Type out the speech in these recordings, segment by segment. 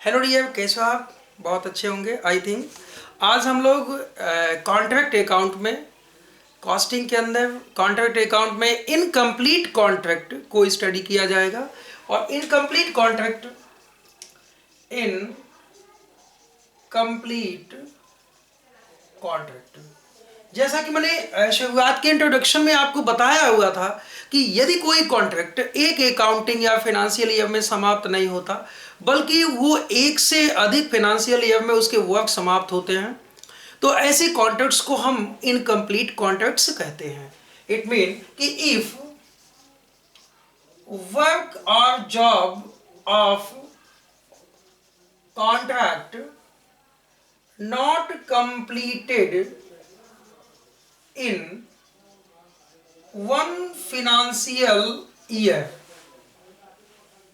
Hello dear, कैसे हो आप? बहुत अच्छे होंगे आई थिंक। आज हम लोग कॉन्ट्रैक्ट अकाउंट में, कॉस्टिंग के अंदर कॉन्ट्रैक्ट अकाउंट में इनकम्प्लीट कॉन्ट्रैक्ट को स्टडी किया जाएगा। और इनकम्प्लीट कॉन्ट्रैक्ट, इनकम्प्लीट कॉन्ट्रैक्ट, जैसा कि मैंने शुरुआत के इंट्रोडक्शन में आपको बताया हुआ था कि यदि कोई कॉन्ट्रैक्ट एक अकाउंटिंग या फाइनेंशियल ईयर में समाप्त नहीं होता, बल्कि वो एक से अधिक फाइनेंशियल ईयर में उसके वर्क समाप्त होते हैं, तो ऐसे कॉन्ट्रैक्ट्स को हम इनकम्प्लीट कॉन्ट्रैक्ट्स कहते हैं। इट मीन कि इफ वर्क और job of contract not completed in one financial year,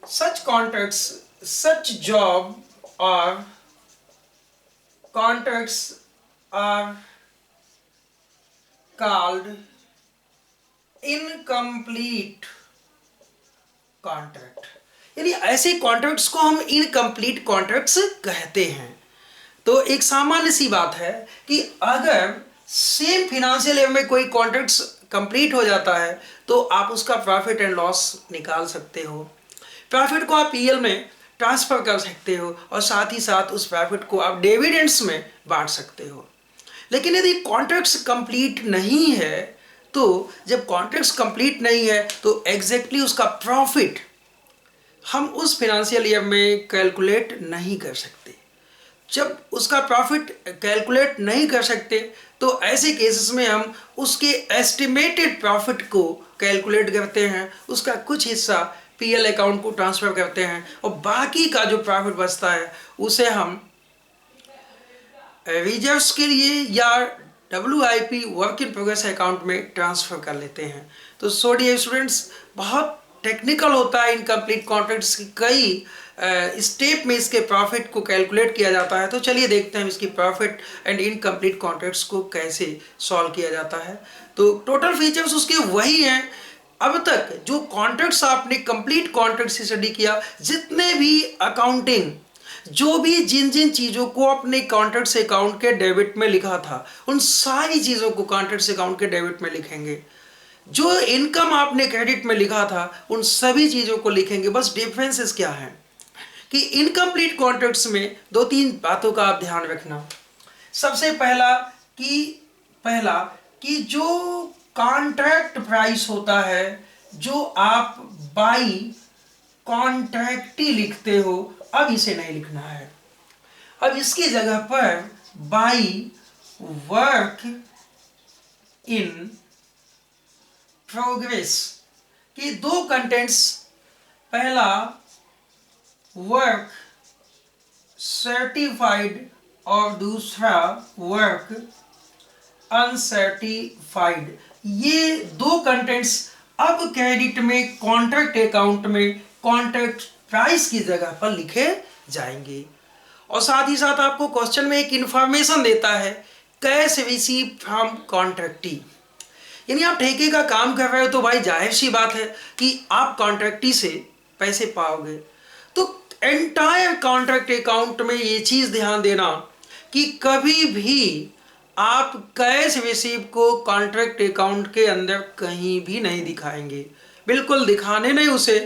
such contracts, such job or contracts are called incomplete contract। यानी ऐसे कॉन्ट्रैक्ट्स को हम इनकम्प्लीट कॉन्ट्रैक्ट्स कहते हैं। तो एक सामान्य सी बात है कि अगर सेम फिनेंशियल ईयर में कोई कॉन्ट्रैक्ट्स कंप्लीट हो जाता है तो आप उसका प्रॉफिट एंड लॉस निकाल सकते हो। प्रॉफिट को आप पीएल में ट्रांसफर कर सकते हो और साथ ही साथ उस प्रॉफिट को आप डिविडेंड्स में बांट सकते हो। लेकिन यदि कॉन्ट्रैक्ट्स कंप्लीट नहीं है, तो जब कॉन्ट्रैक्ट्स कंप्लीट नहीं है तो एग्जैक्टली उसका प्रॉफिट हम उस फिनेंशियल ईयर में कैलकुलेट नहीं कर सकते। जब उसका प्रॉफिट कैलकुलेट नहीं कर सकते तो ऐसे केसेस में हम उसके एस्टिमेटेड प्रॉफिट को कैलकुलेट करते हैं, उसका कुछ हिस्सा पीएल अकाउंट को ट्रांसफ़र करते हैं और बाकी का जो प्रॉफिट बचता है उसे हम रिजर्व्स के लिए या WIP work in progress account में ट्रांसफ़र कर लेते हैं। तो सो डियर स्टूडेंट्स, बहुत टेक्निकल होता है इनकम्प्लीट कॉन्ट्रैक्ट्स की, कई स्टेप में इसके प्रॉफिट को कैलकुलेट किया जाता है। तो चलिए देखते हैं इसकी प्रॉफिट एंड इनकम्प्लीट कॉन्ट्रैक्ट्स को कैसे सॉल्व किया जाता है। तो टोटल फीचर्स उसके वही हैं। अब तक जो कॉन्ट्रैक्ट्स आपने कंप्लीट कॉन्ट्रैक्ट से स्टडी किया, जितने भी अकाउंटिंग, जो भी जिन जिन चीज़ों को अपने कॉन्ट्रैक्ट से अकाउंट के डेबिट में लिखा था, उन सारी चीज़ों को कॉन्ट्रैक्ट से अकाउंट के डेबिट में लिखेंगे। जो इनकम आपने क्रेडिट में लिखा था उन सभी चीज़ों को लिखेंगे। बस डिफरेंसेस क्या है कि इनकम्प्लीट कॉन्ट्रैक्ट्स में दो तीन बातों का आप ध्यान रखना। सबसे पहला कि जो कॉन्ट्रैक्ट प्राइस होता है, जो आप बाई कॉन्ट्रैक्टी लिखते हो, अब इसे नहीं लिखना है। अब इसकी जगह पर बाई वर्क इन प्रोग्रेस की दो कंटेंट्स, पहला वर्क सर्टिफाइड और दूसरा वर्क अनसर्टिफाइड, ये दो कंटेंट्स अब क्रेडिट में कॉन्ट्रैक्ट अकाउंट में कॉन्ट्रैक्ट प्राइस की जगह पर लिखे जाएंगे। और साथ ही साथ आपको क्वेश्चन में एक इंफॉर्मेशन देता है, कैश रिसीव फ्रॉम कॉन्ट्रैक्टी। यानी आप ठेके का काम कर रहे हो तो भाई जाहिर सी बात है कि आप कॉन्ट्रैक्टी से पैसे पाओगे। तो एंटायर कॉन्ट्रैक्ट अकाउंट में ये चीज़ ध्यान देना कि कभी भी आप कैश रिसीव को कॉन्ट्रैक्ट अकाउंट के अंदर कहीं भी नहीं दिखाएंगे। बिल्कुल दिखाने नहीं उसे,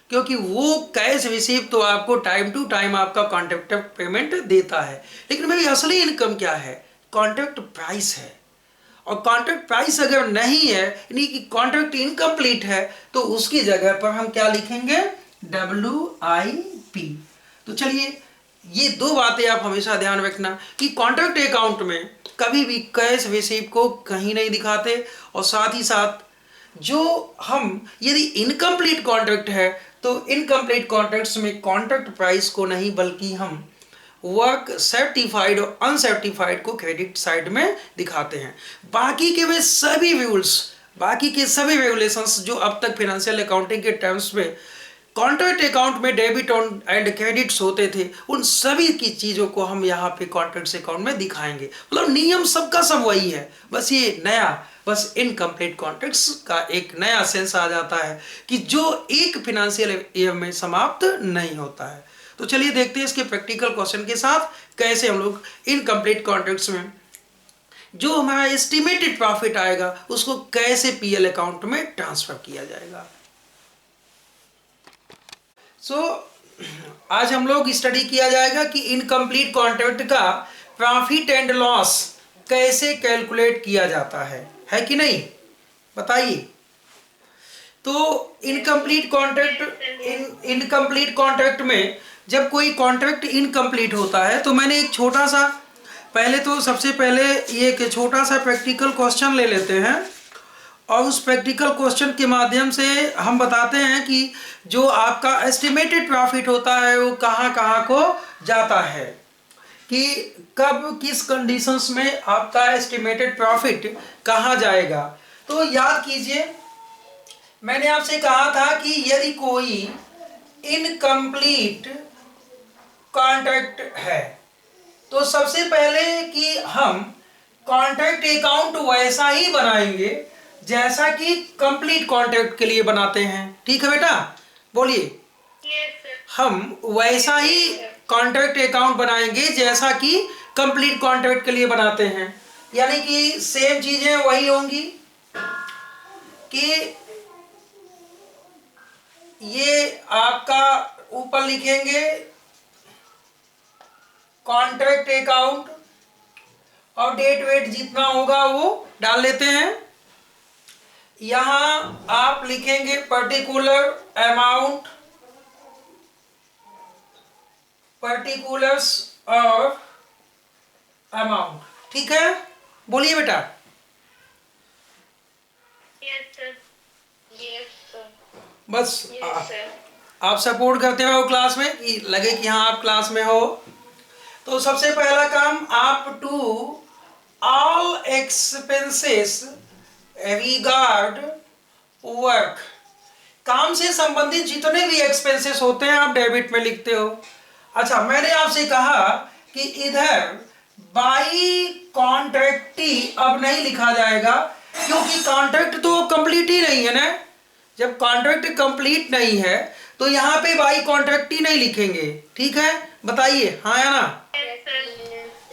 क्योंकि वो कैश रिसीव तो आपको टाइम टू टाइम आपका कॉन्ट्रैक्टर पेमेंट देता है। लेकिन मेरी असली इनकम क्या है? कॉन्ट्रैक्ट प्राइस है। और कॉन्ट्रैक्ट प्राइस अगर नहीं है, यानी कि कॉन्ट्रैक्ट इनकम्प्लीट है, तो उसकी जगह पर हम क्या लिखेंगे? WIP। तो चलिए ये दो बातें आप हमेशा ध्यान रखना कि कॉन्ट्रैक्ट अकाउंट में कभी भी कैश रिसीव को कहीं नहीं दिखाते। और साथ ही साथ जो हम यदि इनकम्प्लीट कॉन्ट्रैक्ट है तो इनकम्प्लीट कॉन्ट्रैक्ट्स में कॉन्ट्रैक्ट प्राइस को नहीं, बल्कि हम वर्क सर्टिफाइड और अनसर्टिफाइड को क्रेडिट साइड में दिखाते हैं। बाकी के वे सभी रूल्स, बाकी के सभी रेगुलेशंस जो अब तक फाइनेंशियल अकाउंटिंग के टर्म्स में कॉन्ट्रैक्ट अकाउंट में डेबिट एंड क्रेडिट्स होते थे, उन सभी की चीज़ों को हम यहाँ पे कॉन्ट्रैक्ट अकाउंट में दिखाएंगे। मतलब नियम सबका सब वही है, बस ये नया, बस इनकम्प्लीट कॉन्ट्रैक्ट्स का एक नया सेंस आ जाता है कि जो एक फाइनेंशियल ईयर में समाप्त नहीं होता है। तो चलिए देखते हैं इसके प्रैक्टिकल क्वेश्चन के साथ कैसे हम लोग इनकम्प्लीट कॉन्ट्रैक्ट्स में जो हमारा एस्टिमेटेड प्रॉफिट आएगा उसको कैसे पीएल अकाउंट में ट्रांसफर किया जाएगा। आज हम लोग स्टडी किया जाएगा कि इनकम्प्लीट कॉन्ट्रैक्ट का प्रॉफिट एंड लॉस कैसे कैलकुलेट किया जाता है कि नहीं, बताइए। तो इनकम्प्लीट कॉन्ट्रैक्ट में जब कोई कॉन्ट्रैक्ट इनकम्प्लीट होता है तो मैंने एक छोटा सा सबसे पहले ये एक छोटा सा प्रैक्टिकल क्वेश्चन ले लेते हैं और उस प्रैक्टिकल क्वेश्चन के माध्यम से हम बताते हैं कि जो आपका एस्टिमेटेड प्रॉफिट होता है वो कहाँ कहाँ को जाता है, कि कब किस कंडीशंस में आपका एस्टिमेटेड प्रॉफिट कहाँ जाएगा। तो याद कीजिए मैंने आपसे कहा था कि यदि कोई इनकम्प्लीट कॉन्ट्रैक्ट है तो सबसे पहले कि हम कॉन्ट्रैक्ट अकाउंट वैसा ही बनाएंगे जैसा कि कंप्लीट कॉन्ट्रैक्ट के लिए बनाते हैं। ठीक है बेटा, बोलिए। हम वैसा ही कॉन्ट्रैक्ट अकाउंट बनाएंगे जैसा कि कंप्लीट कॉन्ट्रैक्ट के लिए बनाते हैं, यानी कि सेम चीजें वही होंगी कि ये आपका ऊपर लिखेंगे कॉन्ट्रैक्ट अकाउंट और डेट वेट जितना होगा वो डाल लेते हैं। यहां आप लिखेंगे पर्टिकुलर अमाउंट, पर्टिकुलर्स और अमाउंट। ठीक है, बोलिए बेटा। यस सर, यस सर, बस यस सर। आप सपोर्ट करते रहो क्लास में कि लगे कि हाँ आप क्लास में हो। तो सबसे पहला काम, आप to all expenses regard work, काम से संबंधित जितने भी एक्सपेंसेस होते हैं आप डेबिट में लिखते हो। अच्छा, मैंने आपसे कहा कि इधर बाई कॉन्ट्रैक्टी अब नहीं लिखा जाएगा क्योंकि कॉन्ट्रैक्ट तो कंप्लीट ही नहीं है ना। जब कॉन्ट्रैक्ट कंप्लीट नहीं है तो यहाँ पे बाई कॉन्ट्रैक्टी नहीं लिखेंगे। ठीक है, बताइए हाँ या ना।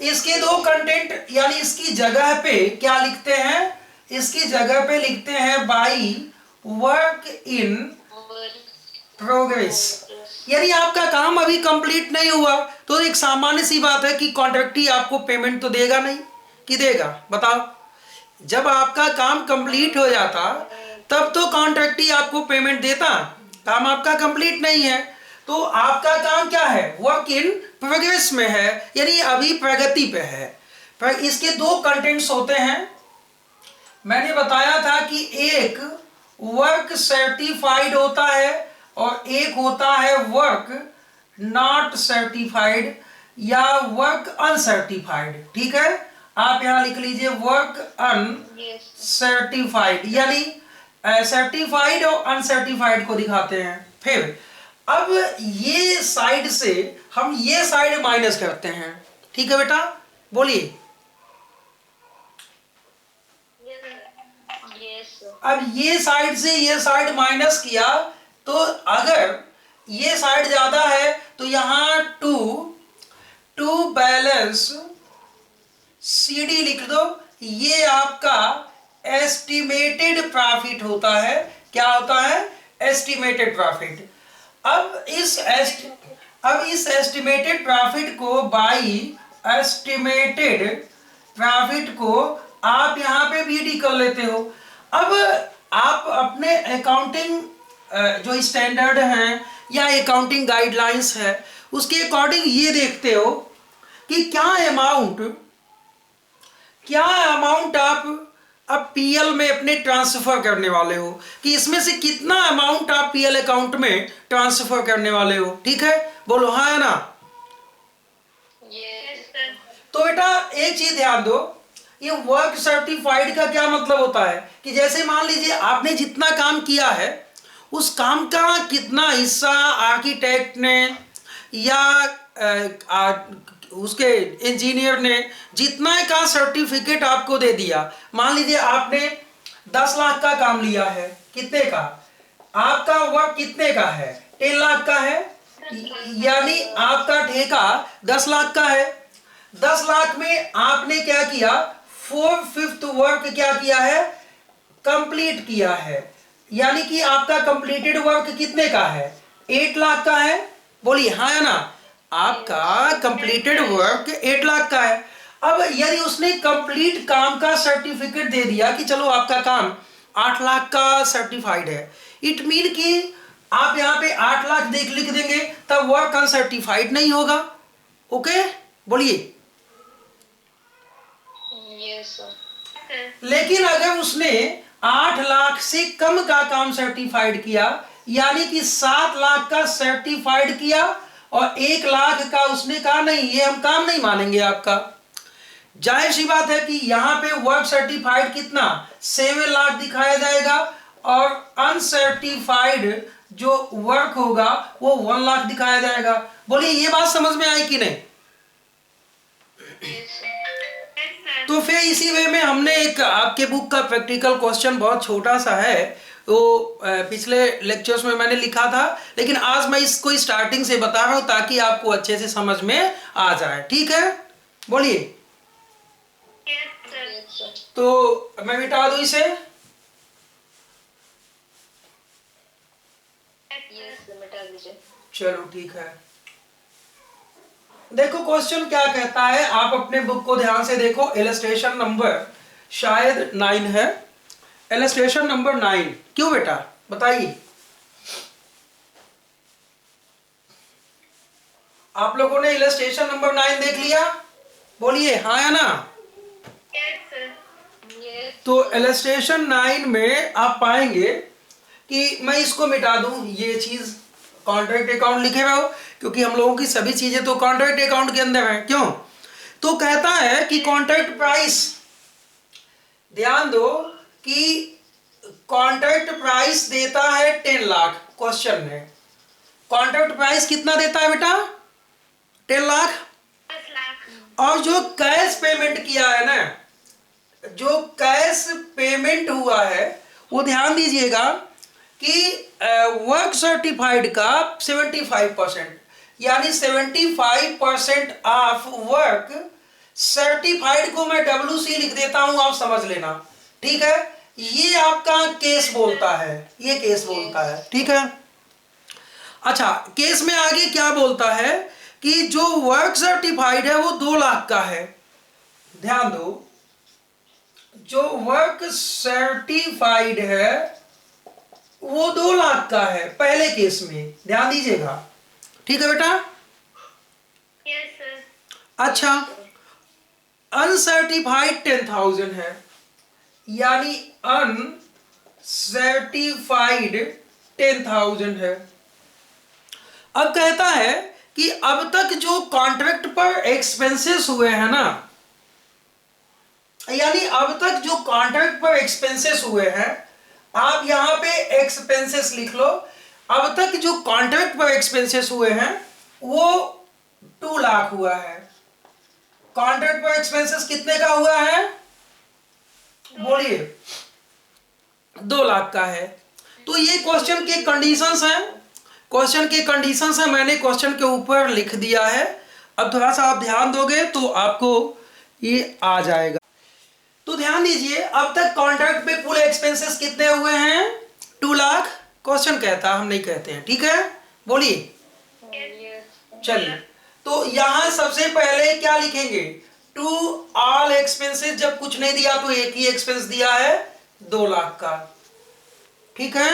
इसके दो कंटेंट यानी इसकी जगह पे क्या लिखते हैं, इसकी जगह पे लिखते हैं बाई वर्क इन प्रोग्रेस। यदि आपका काम अभी कंप्लीट नहीं हुआ तो एक सामान्य सी बात है कि कॉन्ट्रैक्टी आपको पेमेंट तो देगा नहीं, कि देगा, बताओ। जब आपका काम कंप्लीट हो जाता तब तो कॉन्ट्रैक्टी आपको पेमेंट देता, काम आपका कंप्लीट नहीं है तो आपका काम क्या है, वर्क इन प्रोग्रेस में है, यानी अभी प्रगति पे है। पर इसके दो कंटेंट्स होते हैं। मैंने बताया था कि एक वर्क सर्टिफाइड होता है और एक होता है वर्क नॉट सर्टिफाइड या वर्क अनसर्टिफाइड। ठीक है, आप यहां लिख लीजिए वर्क अनसर्टिफाइड, यानी सर्टिफाइड और अनसर्टिफाइड को दिखाते हैं। फिर अब ये साइड से हम ये साइड माइनस करते हैं। ठीक है बेटा, बोलिए। अब ये साइड से ये साइड माइनस किया तो अगर ये साइड ज्यादा है तो यहां टू बैलेंस CD लिख दो। ये आपका एस्टिमेटेड प्रॉफिट होता है। क्या होता है, एस्टिमेटेड प्रॉफिट। अब इस एस्टिमेटेड प्रॉफिट को बाई एस्टिमेटेड प्रॉफिट को आप यहां पे BD कर लेते हो। अब आप अपने अकाउंटिंग जो स्टैंडर्ड हैं या अकाउंटिंग गाइडलाइंस है उसके अकॉर्डिंग ये देखते हो कि क्या अमाउंट आप अब PL में अपने ट्रांसफर करने वाले हो, कि इसमें से कितना अमाउंट आप PL अकाउंट में ट्रांसफर करने वाले हो। ठीक है, बोलो हाँ या ना। yes, तो बेटा एक चीज ध्यान दो, ये वर्क सर्टिफाइड का क्या मतलब होता है कि जैसे मान लीजिए आपने जितना काम किया है उस काम का कितना हिस्सा आर्किटेक्ट ने या उसके इंजीनियर ने जितना का सर्टिफिकेट आपको दे दिया। मान लीजिए आपने 10 लाख का काम लिया है, कितने का आपका वर्क कितने का है, 10 लाख का है। यानी आपका ठेका 10 लाख का है, 10 लाख में आपने क्या किया, 4/5 वर्क क्या किया है, कंप्लीट किया है। यानी कि आपका कंप्लीटेड वर्क कितने का है, 8 लाख का है। बोलिए हाँ या ना, आपका कंप्लीटेड वर्क 8 लाख का है। अब यदि उसने कंप्लीट काम का सर्टिफिकेट दे दिया कि चलो आपका काम 8 लाख का सर्टिफाइड है, इट मीन कि आप यहाँ पे 8 लाख देख लिख देंगे, तब वर्क अनसर्टिफाइड नहीं होगा। ओके, बोलिए। Yes sir. लेकिन अगर उसने 8 लाख से कम का काम सर्टिफाइड किया, यानी कि 7 लाख का सर्टिफाइड किया और 1 लाख का उसने कहा नहीं, ये हम काम नहीं मानेंगे आपका, जाहिर सी बात है कि यहां पे वर्क सर्टिफाइड कितना 7 लाख दिखाया जाएगा और अनसर्टिफाइड जो वर्क होगा वो 1 लाख दिखाया जाएगा। बोलिए ये बात समझ में आई कि नहीं? तो फिर इसी वे में हमने एक आपके बुक का प्रैक्टिकल क्वेश्चन बहुत छोटा सा है, वो पिछले लेक्चर्स में मैंने लिखा था, लेकिन आज मैं इसको स्टार्टिंग से बता रहा हूं ताकि आपको अच्छे से समझ में आ जाए। ठीक है, बोलिए। तो मैं मिटा दूं इसे? मिटा दीजिए। चलो ठीक है। देखो क्वेश्चन क्या कहता है, आप अपने बुक को ध्यान से देखो। इलस्ट्रेशन नंबर शायद 9 है, इलस्ट्रेशन नंबर 9। क्यों बेटा बताइए, आप लोगों ने इलस्ट्रेशन नंबर 9 देख लिया? बोलिए हाँ या ना। तो इलस्ट्रेशन 9 में आप पाएंगे कि मैं इसको मिटा दूं, ये चीज कॉन्ट्रैक्ट अकाउंट लिखे हुए हो, क्योंकि हम लोगों की सभी चीजें तो कॉन्ट्रैक्ट अकाउंट के अंदर है। क्यों? तो कहता है कि कॉन्ट्रैक्ट प्राइस, ध्यान दो कि कॉन्ट्रैक्ट प्राइस देता है 10 लाख। क्वेश्चन में कॉन्ट्रैक्ट प्राइस कितना देता है बेटा? 10 लाख। और जो कैश पेमेंट किया है ना, जो कैश पेमेंट हुआ है वो ध्यान दीजिएगा कि वर्क सर्टिफाइड का 75%, यानी 75% ऑफ वर्क सर्टिफाइड को मैं WC लिख देता हूं, आप समझ लेना। ठीक है, ये आपका केस बोलता है, ये केस बोलता है। ठीक है, अच्छा केस में आगे क्या बोलता है कि जो वर्क सर्टिफाइड है वो 2 लाख का है। ध्यान दो, जो वर्क सर्टिफाइड है वो 2 लाख का है पहले केस में, ध्यान दीजिएगा। ठीक है बेटा? Yes sir. अच्छा, अनसर्टिफाइड 10,000 है, यानी अनसर्टिफाइड 10,000 है। अब कहता है कि अब तक जो कॉन्ट्रैक्ट पर एक्सपेंसेस हुए हैं ना, यानी अब तक जो कॉन्ट्रैक्ट पर एक्सपेंसेस हुए हैं, आप यहां पे एक्सपेंसेस लिख लो। अब तक जो कॉन्ट्रैक्ट पर एक्सपेंसेस हुए हैं वो 2 लाख हुआ है। कॉन्ट्रैक्ट पर एक्सपेंसेस कितने का हुआ है? बोलिए 2 लाख का है। तो ये क्वेश्चन के कंडीशंस हैं, क्वेश्चन के कंडीशंस हैं, मैंने क्वेश्चन के ऊपर लिख दिया है। अब थोड़ा सा आप ध्यान दोगे तो आपको ये आ जाएगा। तो ध्यान दीजिए, अब तक कॉन्ट्रैक्ट पे कुल एक्सपेंसेस कितने हुए हैं? 2 लाख। क्वेश्चन कहता है, हम नहीं कहते हैं। ठीक है, बोलिए। चलिए, तो यहां सबसे पहले क्या लिखेंगे? To all expenses. जब कुछ नहीं दिया तो एक ही एक्सपेंस दिया है 2 लाख का। ठीक है,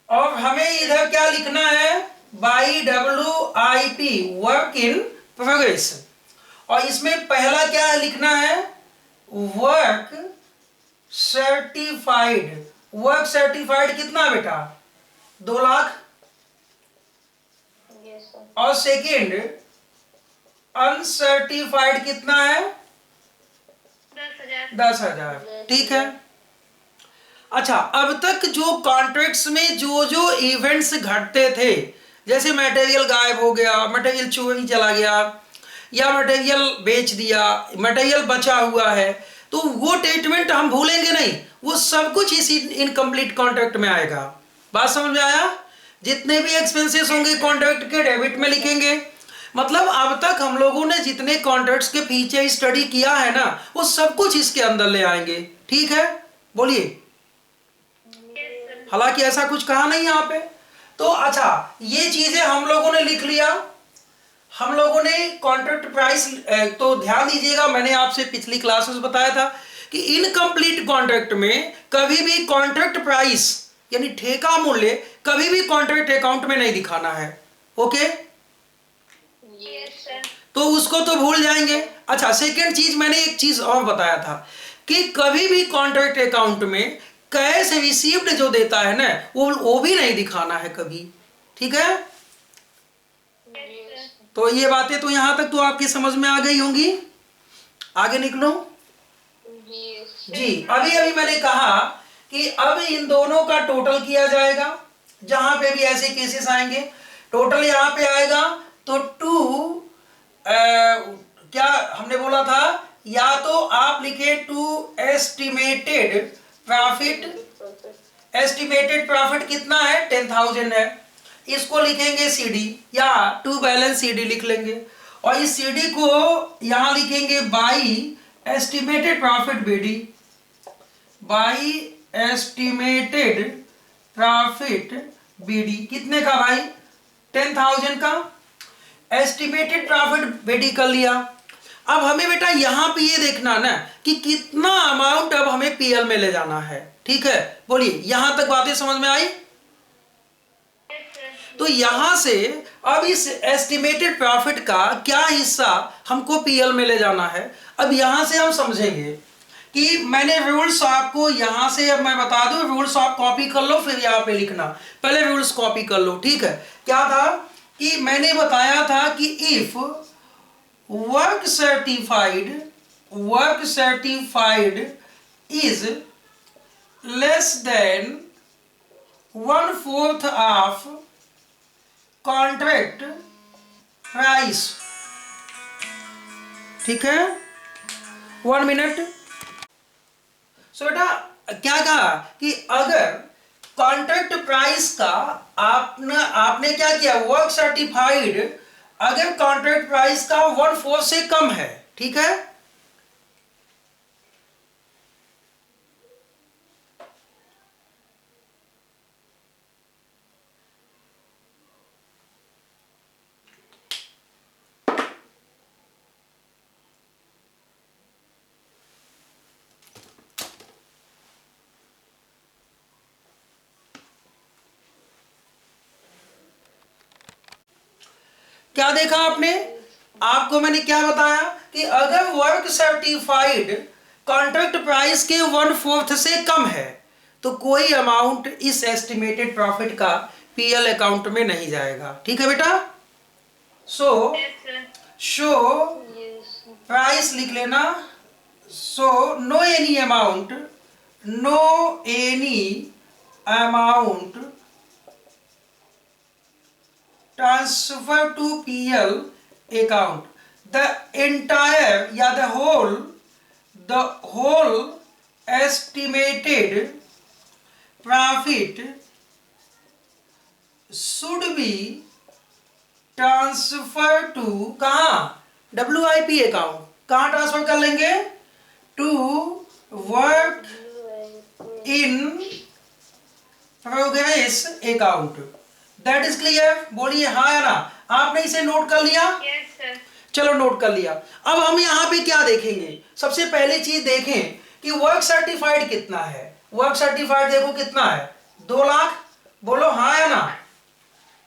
और हमें इधर क्या लिखना है? By WIP, work in progress. और इसमें पहला क्या लिखना है? Work certified. वर्क सर्टिफाइड कितना बेटा? 2 लाख। और सेकेंड अनसर्टिफाइड कितना है? 10,000। ठीक है, अच्छा अब तक जो कॉन्ट्रैक्ट्स में जो जो इवेंट्स घटते थे, जैसे मटेरियल गायब हो गया, मटेरियल चोरी चला गया, या मटेरियल बेच दिया, मटेरियल बचा हुआ है, तो वो ट्रीटमेंट हम भूलेंगे नहीं, वो सब कुछ इस इनकम्प्लीट कॉन्ट्रैक्ट में आएगा। बात समझ में आया? जितने भी एक्सपेंसेस होंगे कॉन्ट्रैक्ट के डेबिट में लिखेंगे। मतलब अब तक हम लोगों ने जितने कॉन्ट्रैक्ट्स के पीछे स्टडी किया है ना, वो सब कुछ इसके अंदर ले आएंगे। ठीक है, बोलिए। Yes, sir. हालांकि ऐसा कुछ कहा नहीं यहाँ पे। तो अच्छा, ये चीजें हम लोगों ने लिख लिया। हम लोगों ने कॉन्ट्रैक्ट प्राइस, तो ध्यान दीजिएगा, मैंने आपसे पिछली क्लास में बताया था कि इनकम्प्लीट कॉन्ट्रैक्ट में कभी भी कॉन्ट्रैक्ट प्राइस यानी ठेका मूल्य कभी भी कॉन्ट्रैक्ट अकाउंट में नहीं दिखाना है। Okay, Yes, sir. तो उसको तो भूल जाएंगे। अच्छा, सेकेंड चीज मैंने एक चीज और बताया था कि कभी भी कॉन्ट्रैक्ट अकाउंट में कैश रिसीव्ड जो देता है ना, वो भी नहीं दिखाना है कभी। ठीक है, Yes, sir. तो ये बातें तो यहां तक तो आपकी समझ में आ गई होंगी। आगे निकलो Yes. जी। अभी अभी मैंने कहा कि अब इन दोनों का टोटल किया जाएगा। जहां पे भी ऐसे केसेस आएंगे, टोटल यहां पे आएगा तो क्या हमने बोला था, या तो आप लिखे to estimated profit. Estimated profit कितना है? 10,000 है। इसको लिखेंगे सीडी, या टू बैलेंस सीडी लिख लेंगे, और इस सीडी को यहां लिखेंगे by estimated profit BD. By estimated profit BD कितने का भाई? 10,000 का एस्टिमेटेड प्रॉफिट बीडी कर लिया। अब हमें बेटा यहां पे ये देखना ना कि कितना अमाउंट अब हमें पीएल में ले जाना है। ठीक है, बोलिए, यहां तक बातें समझ में आई? Yes, sir. तो यहां से अब इस एस्टिमेटेड प्रॉफिट का क्या हिस्सा हमको पीएल में ले जाना है। अब यहां से हम समझेंगे कि मैंने रूल्स आपको यहां से, अब मैं बता दूं, रूल्स आप कॉपी कर लो, फिर यहां पे लिखना। पहले रूल्स कॉपी कर लो। ठीक है, क्या था कि मैंने बताया था कि if work certified is less than 1/4 of contract price. ठीक है, 1 मिनट। सो बेटा क्या कहा कि अगर कॉन्ट्रैक्ट प्राइस का आपने क्या किया, वर्क सर्टिफाइड, अगर कॉन्ट्रैक्ट प्राइस का 1/4 से कम है। ठीक है, क्या देखा आपने? आपको मैंने क्या बताया कि अगर वर्क सर्टिफाइड कॉन्ट्रैक्ट प्राइस के 1/4 से कम है तो कोई अमाउंट इस एस्टिमेटेड प्रॉफिट का पीएल अकाउंट में नहीं जाएगा। ठीक है बेटा, so Yes, sir. Show Yes. Price लिख लेना। So no any amount transfer to PL account, the entire या the whole estimated profit should be transferred to कहाँ? WIP account। कहाँ ट्रांसफर कर लेंगे? To work in progress account. That is clear? बोलिए हाँ या ना। आपने इसे नोट कर लिया? Yes, sir. चलो नोट कर लिया। अब हम यहाँ पे क्या देखेंगे? सबसे पहले चीज देखें कि वर्क सर्टिफाइड कितना है। वर्क सर्टिफाइड देखो कितना है, 2 लाख। बोलो हाँ या ना,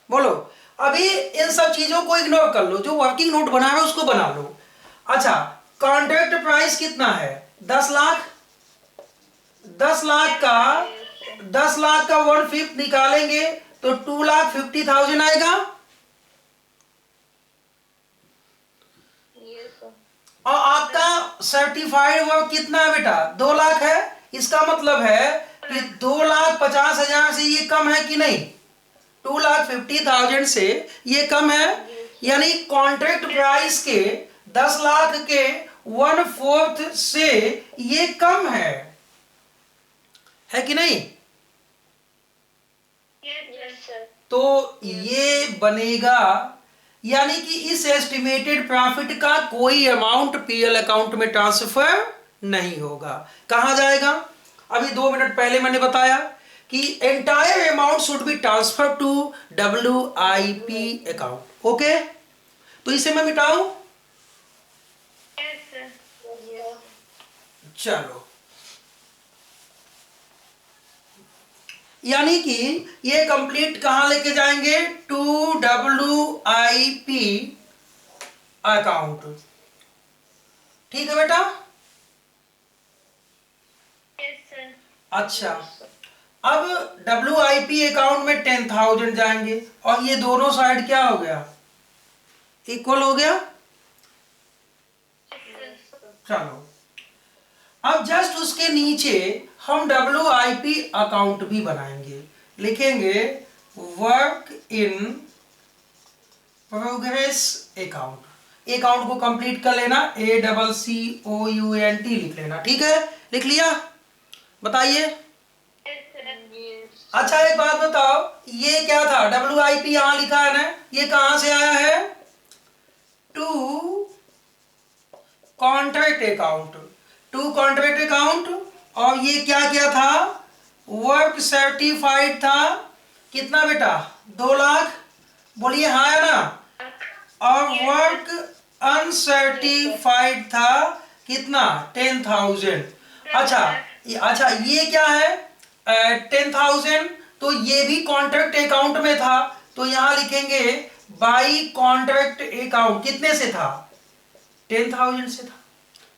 बोलो। अभी इन सब चीजों को इग्नोर कर लो, जो वर्किंग नोट बना है उसको बना लो। अच्छा, कॉन्ट्रैक्ट प्राइस कितना है? 10 लाख। 10 लाख का 1/5 निकालेंगे तो 2,50,000 आएगा। Yes, sir. और आपका सर्टिफाइड वर्क कितना है बेटा? 2 लाख है। इसका मतलब है कि 2,50,000 से ये कम है कि नहीं? 2,50,000 से ये कम है, यानी कॉन्ट्रैक्ट प्राइस के 10 लाख के 1/4 से ये कम है कि नहीं? तो ये बनेगा, यानी कि इस एस्टिमेटेड प्रॉफिट का कोई अमाउंट पीएल अकाउंट में ट्रांसफर नहीं होगा। कहां जाएगा? अभी 2 मिनट पहले मैंने बताया कि entire amount should be transfer to WIP account. Okay, तो इसे मैं मिटाऊं? Yes, sir. Yes. चलो, यानी कि ये कंप्लीट कहां लेके जाएंगे? To WIP account. ठीक है बेटा? Yes, sir. अच्छा, अब WIP अकाउंट में 10,000 जाएंगे और ये दोनों साइड क्या हो गया? इक्वल हो गया। Yes, sir. चलो, अब जस्ट उसके नीचे हम WIP अकाउंट भी बनाएंगे। लिखेंगे work in progress account. Account को कंप्लीट कर लेना, ACCOUNT लिख लेना। ठीक है, लिख लिया? बताइए। Yes, sir. Yes. अच्छा, एक बात बताओ, ये क्या था? WIP यहां लिखा है ना, ये कहां से आया है? To contract account. To contract account, और ये क्या क्या था? वर्क सर्टिफाइड था। कितना बेटा? 2 लाख। बोलिए हाँ या ना? और वर्क अनसर्टिफाइड था कितना? 10,000। अच्छा, अच्छा, ये क्या है? 10,000, तो ये भी कॉन्ट्रैक्ट अकाउंट में था, तो यहां लिखेंगे बाई कॉन्ट्रैक्ट अकाउंट। कितने से था? 10,000 से था।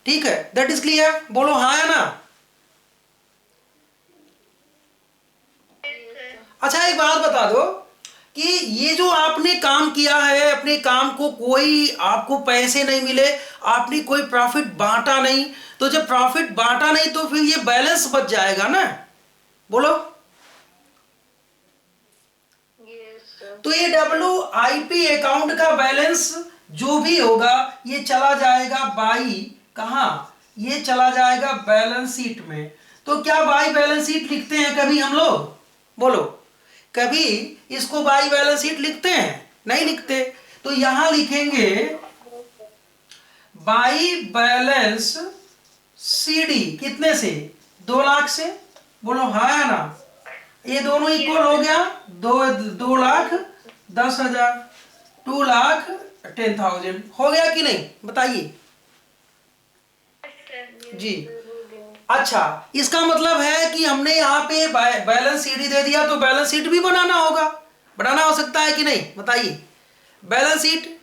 ठीक है, दैट इज क्लियर? बोलो हाँ या ना? Yes, sir. अच्छा, एक बात बता दो कि ये जो आपने काम किया है, अपने काम को कोई आपको पैसे नहीं मिले, आपने कोई प्रॉफिट बांटा नहीं, तो जब प्रॉफिट बांटा नहीं तो फिर ये बैलेंस बच जाएगा ना? बोलो। Yes, sir. तो ये WIP अकाउंट का बैलेंस जो भी होगा ये चला जाएगा बाई कहां? ये चला जाएगा बैलेंस शीट में। तो क्या बाई बैलेंस शीट लिखते हैं कभी हम लोग? बोलो, कभी इसको बाई बैलेंस शीट लिखते हैं? नहीं लिखते। तो यहां लिखेंगे बाई बैलेंस CD। कितने से? 2 लाख से। बोलो हाँ या ना? ये दोनों इक्वल हो गया। 2,10,000, 2,10,000 हो गया कि नहीं? बताइए Yes, sir. जी। अच्छा, इसका मतलब है कि हमने यहाँ पे बैलेंस CD दे दिया, तो बैलेंस शीट भी बनाना होगा। बनाना हो सकता है कि नहीं? बताइए। Balance sheet,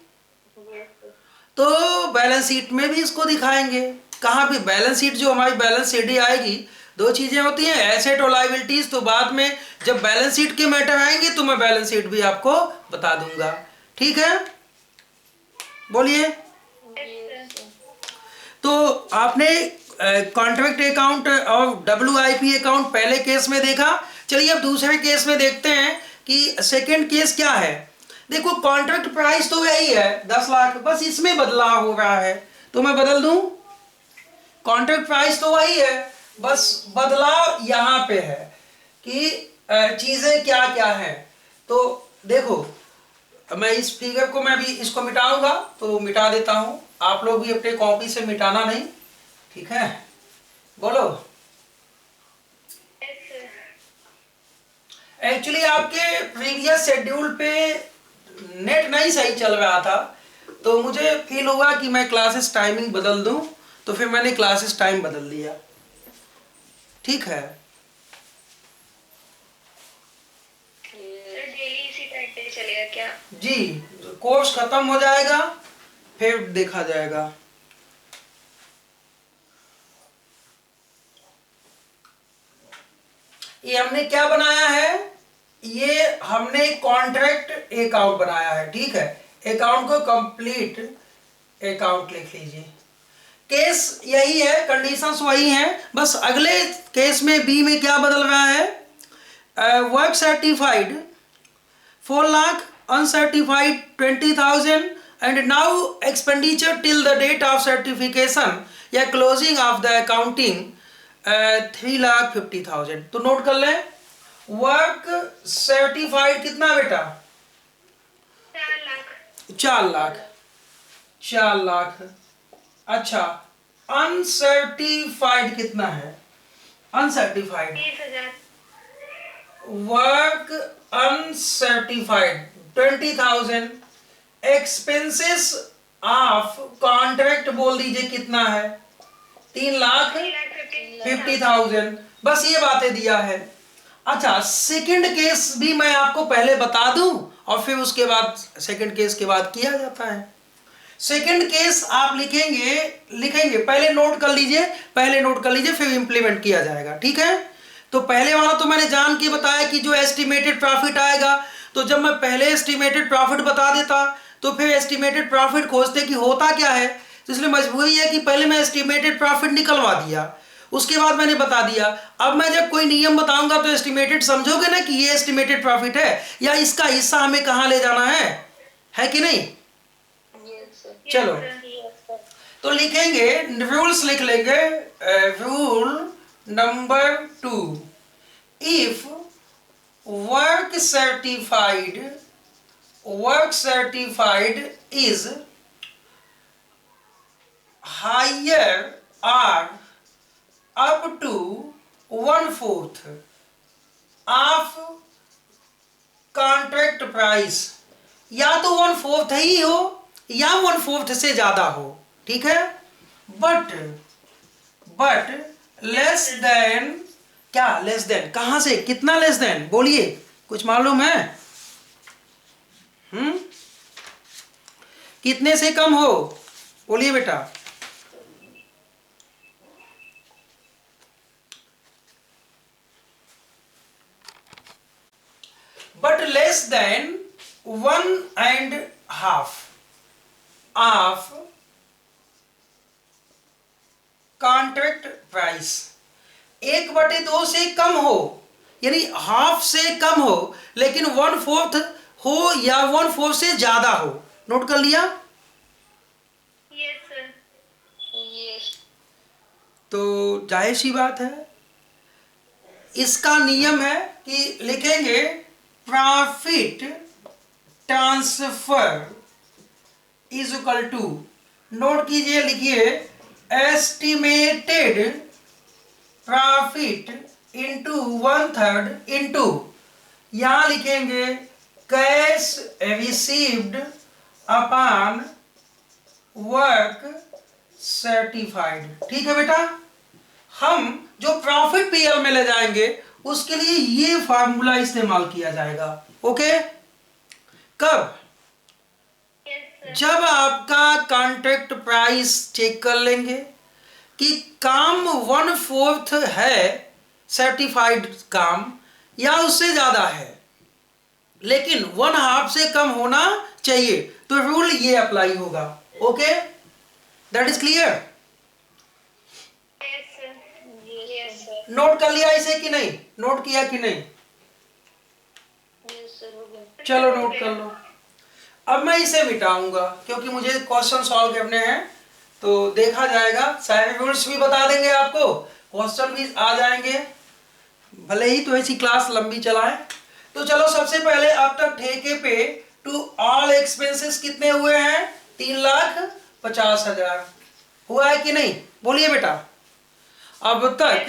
Yes, sir. तो बैलेंस शीट में भी इसको दिखाएंगे। कहाँ पे? बैलेंस शीट जो हमारी बैलेंस CD आएगी, 2 चीजें होती हैं, एसेट और लायबिलिटीज। तो बाद में जब बैलेंस शीट के मैटर आएंगे तो मैं बैलेंस शीट भी आपको बता दूंगा। ठीक है, बोलिए। Yes, sir. तो आपने कॉन्ट्रैक्ट अकाउंट और WIP अकाउंट पहले केस में देखा। चलिए अब दूसरे केस में देखते हैं कि सेकंड केस क्या है। देखो, कॉन्ट्रैक्ट प्राइस तो यही है 10 लाख, बस इसमें बदलाव हो रहा है, तो मैं बदल दूं। कॉन्ट्रैक्ट प्राइस तो वही है, बस बदलाव यहाँ पे है कि चीजें क्या क्या हैं। तो देखो, मैं इस फिगर को मैं भी इसको मिटाऊंगा, तो मिटा देता हूं। आप लोग भी अपने कॉपी से मिटाना नहीं, ठीक है? बोलो। Yes, sir. एक्चुअली आपके प्रीवियस शेड्यूल पे नेट नहीं सही चल रहा था, तो मुझे फील हुआ कि मैं क्लासेस टाइमिंग बदल दूं, तो फिर मैंने क्लासेस टाइम बदल दिया। ठीक है? सर डेली इसी टाइम पे चलेगा क्या? जी, कोर्स खत्म हो जाएगा फिर देखा जाएगा। ये हमने क्या बनाया है? ये हमने कॉन्ट्रैक्ट अकाउंट बनाया है। ठीक है, अकाउंट को कंप्लीट अकाउंट लिख लीजिए। केस यही है, कंडीशंस वही हैं, बस अगले केस में बी में क्या बदल रहा है? Work certified 4 lakh, uncertified 20,000, and now expenditure till the date of certification या closing of the accounting 3,50,000। तो नोट कर लें, वर्क सर्टिफाइड कितना बेटा? 4 लाख। 4 लाख। 4 लाख। अच्छा, अनसर्टिफाइड कितना है? Uncertified 30,000। Work uncertified 20,000। Expenses of contract बोल दीजिए कितना है? 3 लाख 50,000। बस ये बातें दिया है। अच्छा, सेकंड केस भी मैं आपको पहले बता दूं और फिर उसके बाद सेकंड केस के बाद किया जाता है। सेकंड केस आप लिखेंगे पहले नोट कर लीजिए, फिर इंप्लीमेंट किया जाएगा, ठीक है? तो पहले वाला तो मैंने जान के बताया कि जो एस्टिमेटेड प्रॉफिट आएगा, तो जब मैं पहले एस्टिमेटेड प्रॉफिट बता देता तो फिर एस्टिमेटेड प्रॉफिट खोजते कि होता क्या है, तो इसलिए मजबूरी है कि पहले मैं एस्टिमेटेड प्रॉफिट निकलवा दिया, उसके बाद मैंने बता दिया। अब मैं जब कोई नियम बताऊंगा तो एस्टिमेटेड समझोगे ना कि ये एस्टिमेटेड प्रॉफिट है या इसका हिस्सा हमें कहाँ ले जाना है कि नहीं? चलो, तो लिखेंगे, रूल्स लिख लेंगे। Rule number 2, if work certified is higher or up to 1/4 of contract price, या तो 1/4 ही हो या 1/4 से ज्यादा हो, ठीक है? बट लेस देन, क्या लेस देन, कहां से कितना लेस देन बोलिए, कुछ मालूम है? कितने से कम हो बोलिए बेटा? but less than 1.5 of contract price. 1/2 से कम हो, यानी हाफ से कम हो, लेकिन 1/4 हो या 1/4 से ज्यादा हो। नोट कर लिया? Yes sir. तो जाहिर सी बात है, इसका नियम है कि लिखेंगे profit transfer is equal to, note कीजिए, लिखिए एस्टिमेटेड प्रॉफिट इंटू 1/3 इंटू, यहां लिखेंगे cash received upon work certified. ठीक है बेटा? हम जो प्रॉफिट पीएल में ले जाएंगे उसके लिए ये फार्मूला इस्तेमाल किया जाएगा। ओके? कब? जब आपका कॉन्ट्रैक्ट प्राइस चेक कर लेंगे कि काम 1/4 है, सर्टिफाइड काम, या उससे ज्यादा है, लेकिन 1/2 से कम होना चाहिए, तो रूल ये अप्लाई होगा। Okay? That is clear? Note कर लिया इसे कि नहीं? नोट किया कि नहीं? चलो नोट कर लो। अब मैं इसे मिटाऊंगा क्योंकि मुझे क्वेश्चन सॉल्व करने हैं, तो देखा जाएगा, सारे रूल्स भी बता देंगे आपको, क्वेश्चन भी आ जाएंगे, भले ही तो ऐसी क्लास लंबी चलाएं। तो चलो, सबसे पहले अब तक ठेके पे टू ऑल एक्सपेंसेस कितने हुए हैं? 3,50,000 हुआ है कि नहीं? बोलिए बेटा। अब तक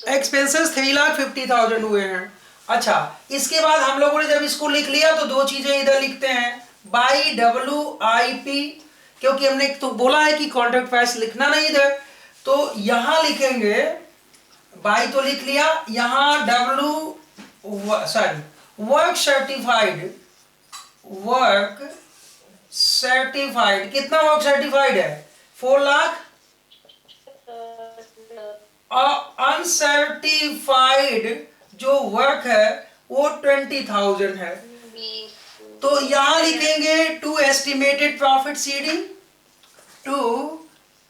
एक्सपेंसेस 3,50,000 हुए हैं। अच्छा, इसके बाद हम लोगों ने जब इसको लिख लिया तो दो चीजें इधर लिखते हैं, बाई WIP, क्योंकि हमने तो बोला है कि कॉन्ट्रैक्ट प्राइस लिखना नहीं इधर, तो यहां लिखेंगे बाई, तो लिख लिया, यहां वर्क सर्टिफाइड कितना वर्क सर्टिफाइड है? 4 लाख। अनसर्टिफाइड जो वर्क है वो 20,000 है, तो यहां लिखेंगे to estimated profit CD, to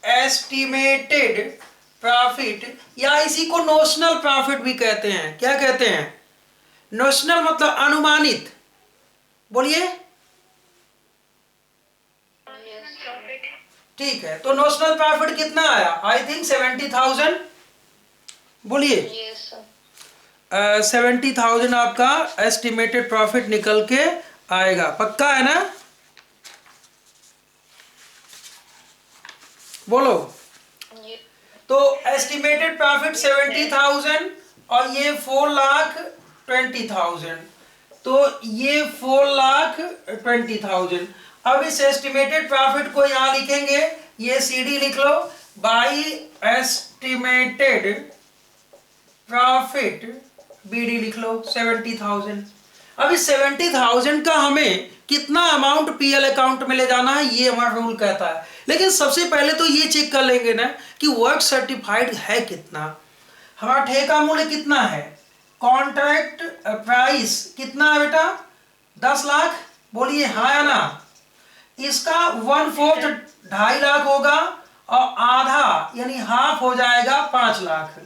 estimated profit, या इसी को नोशनल प्रॉफिट भी कहते हैं। क्या कहते हैं? नोशनल मतलब अनुमानित। बोलिए। ठीक है, तो नोशनल प्रॉफिट कितना आया? I think 70,000। बोलिए। 70,000 आपका एस्टिमेटेड प्रॉफिट निकल के आएगा। पक्का है ना? बोलो। तो एस्टिमेटेड प्रॉफिट 70,000 और ये 4,20,000, तो ये 4,20,000। अब इस एस्टिमेटेड प्रॉफिट को यहां लिखेंगे, ये CD लिख लो, बाई एस्टिमेटेड प्रॉफिट BD लिख लो 70,000। अब इस 70,000 का हमें कितना अमाउंट PL अकाउंट में ले जाना है, ये हमारा रूल कहता है। लेकिन सबसे पहले तो ये चेक कर लेंगे ना कि वर्क सर्टिफाइड है कितना, हमारा ठेका मूल्य कितना है, कॉन्ट्रैक्ट प्राइस कितना है बेटा, 10 लाख। बोलिए हाँ या ना? इसका 1/4 2.5 लाख होगा और आधा यानी हाफ हो जाएगा 5 लाख।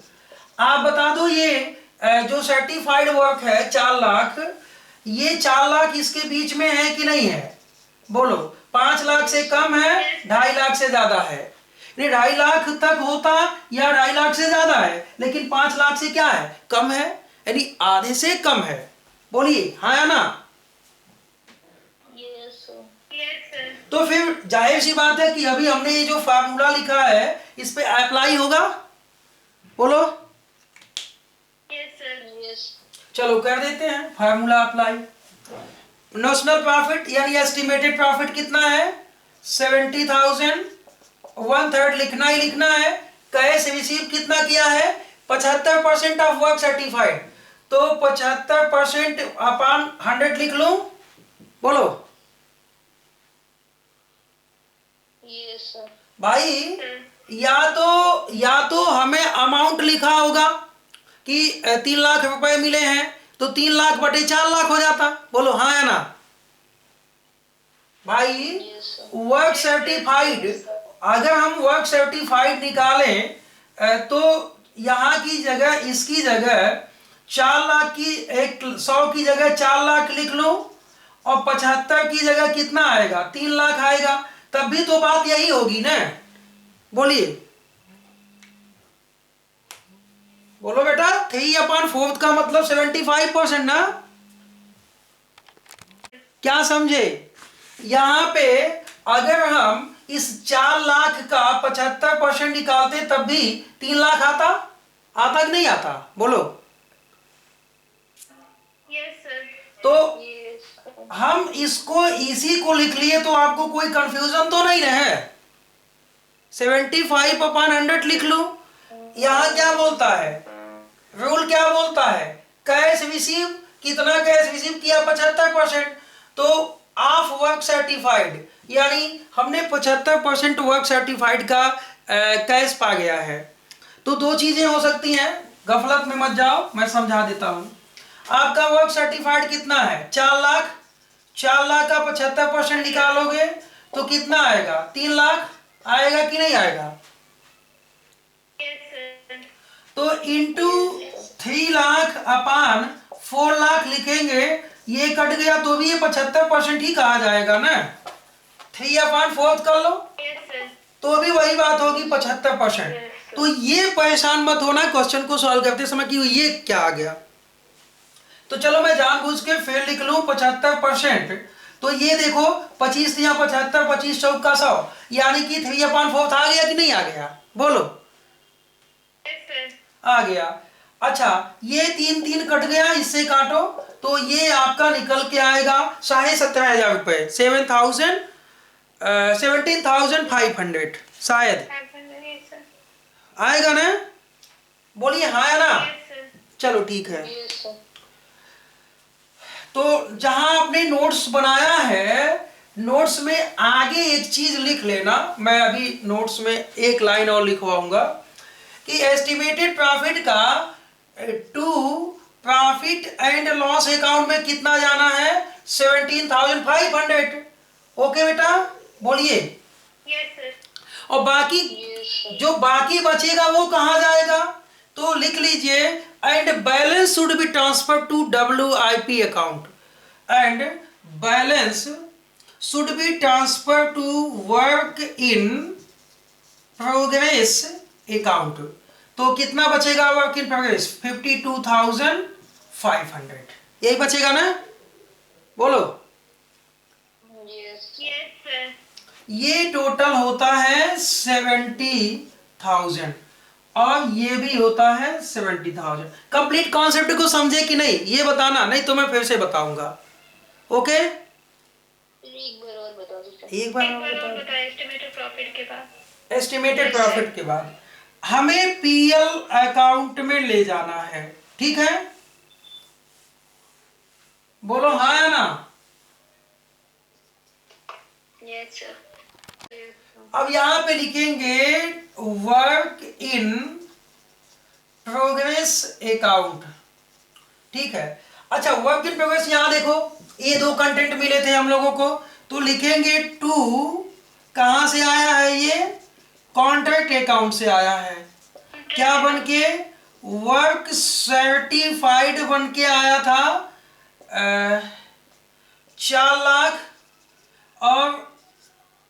आप बता दो ये जो सर्टिफाइड वर्क है 4 लाख, ये 4 लाख इसके बीच में है कि नहीं है? बोलो। 5 लाख से कम है, 2.5 लाख से ज्यादा है? 2.5 लाख तक होता या 2.5 लाख से ज्यादा है, लेकिन 5 लाख से क्या है, कम है, यानी आधे से कम है। बोलिए हाँ या ना? तो फिर जाहिर सी बात है कि अभी हमने ये जो फार्मूला लिखा है इस पे अप्लाई होगा। बोलो। चलो कर देते हैं फार्मूला अप्लाई। नोशनल प्रॉफिट यानी एस्टिमेटेड प्रॉफिट कितना है, 70,000, 1/3 लिखना ही लिखना है। कैश रिसीव कितना किया है, 75% ऑफ वर्क सर्टिफाइड, तो 75% अपॉन 100 लिख लो। बोलो भाई। या तो हमें अमाउंट लिखा होगा कि 3 लाख रुपए मिले हैं, तो 3 लाख बटे 4 लाख हो जाता। बोलो हाँ या ना? भाई वर्क सर्टिफाइड, अगर हम वर्क सर्टिफाइड निकालें तो यहाँ की जगह, इसकी जगह 4 लाख की 100 की जगह 4 लाख लिख लो और 75 की जगह कितना आएगा, 3 लाख आएगा। तब भी तो बात यही होगी ना? बोलिए। बोलो बेटा। 3/4 का मतलब 75% ना? क्या समझे? यहां पे अगर हम इस 4 लाख का 75% निकालते तब भी 3 लाख आता कि नहीं आता? बोलो। तो हम इसको इसी को लिख लिए तो आपको कोई कंफ्यूजन तो नहीं रहे। 75/100 लिख लो। यहां क्या बोलता है, रूल क्या बोलता है, कैश रिसीव, कितना कैश रिसीव किया, 75%, तो ऑफ वर्क सर्टिफाइड, यानी हमने 75% वर्क सर्टिफाइड का कैश पा गया है। तो दो चीजें हो सकती हैं, गफलत में मत जाओ, मैं समझा देता हूं। आपका वर्क सर्टिफाइड कितना है, 4 लाख। 4 लाख का 75% निकालोगे तो कितना आएगा, 3 लाख आएगा कि नहीं आएगा? तो इंटू 3 लाख अपॉन 4 लाख लिखेंगे, ये कट गया तो भी ये 75% ही कहा जाएगा ना। 3/4 कर लो तो भी वही बात होगी, 75%। तो ये परेशान मत होना क्वेश्चन को सॉल्व करते समय कि ये क्या आ गया। तो चलो मैं जानबूझ के फिर लिख लूं 75%। तो ये देखो 25 या 75, 25 चौक 100, यानी कि 3/4 आ गया कि नहीं आ गया? बोलो। आ गया। अच्छा ये 3 कट गया, इससे काटो तो ये आपका निकल के आएगा 17,500 रुपए, 17,500 शायद आएगा ना? बोलिए हाँ या ना? चलो ठीक है। तो जहां आपने नोट्स बनाया है, नोट्स में आगे एक चीज लिख लेना। मैं अभी नोट्स में एक लाइन और लिखवाऊंगा कि एस्टिमेटेड प्रॉफिट का to profit and loss account में कितना जाना है, 17,500। ओके बेटा? बोलिए। और बाकी जो बाकी बचेगा वो कहां जाएगा? तो लिख लीजिए, and balance should be transfer to WIP account, and balance should be transfer to work in progress account. तो कितना बचेगा वर्क इन प्रोग्रेस, 52,000 500। यही बचेगा ना, बोलो। Yes sir. ये टोटल होता है 70,000 और ये भी होता है 70,000। कंप्लीट कॉन्सेप्ट को समझे कि नहीं ये बताना, नहीं तो मैं फिर से बताऊंगा। ओके, एक बार और बता दो। एक बार और बता एस्टिमेटेड प्रॉफिट के बाद। एस्टिमेटेड प्रॉफिट के बाद हमें पीएल अकाउंट में ले जाना है, ठीक है? बोलो हाँ या ना। Yes sir. अब यहां पे लिखेंगे वर्क इन प्रोग्रेस अकाउंट, ठीक है? अच्छा, वर्क इन प्रोग्रेस यहां देखो, ये दो कंटेंट मिले थे हम लोगों को, तो लिखेंगे टू, कहां से आया है ये? कॉन्ट्रैक्ट अकाउंट से आया है। क्या बन के? वर्क सर्टिफाइड बन के आया था 4 लाख, और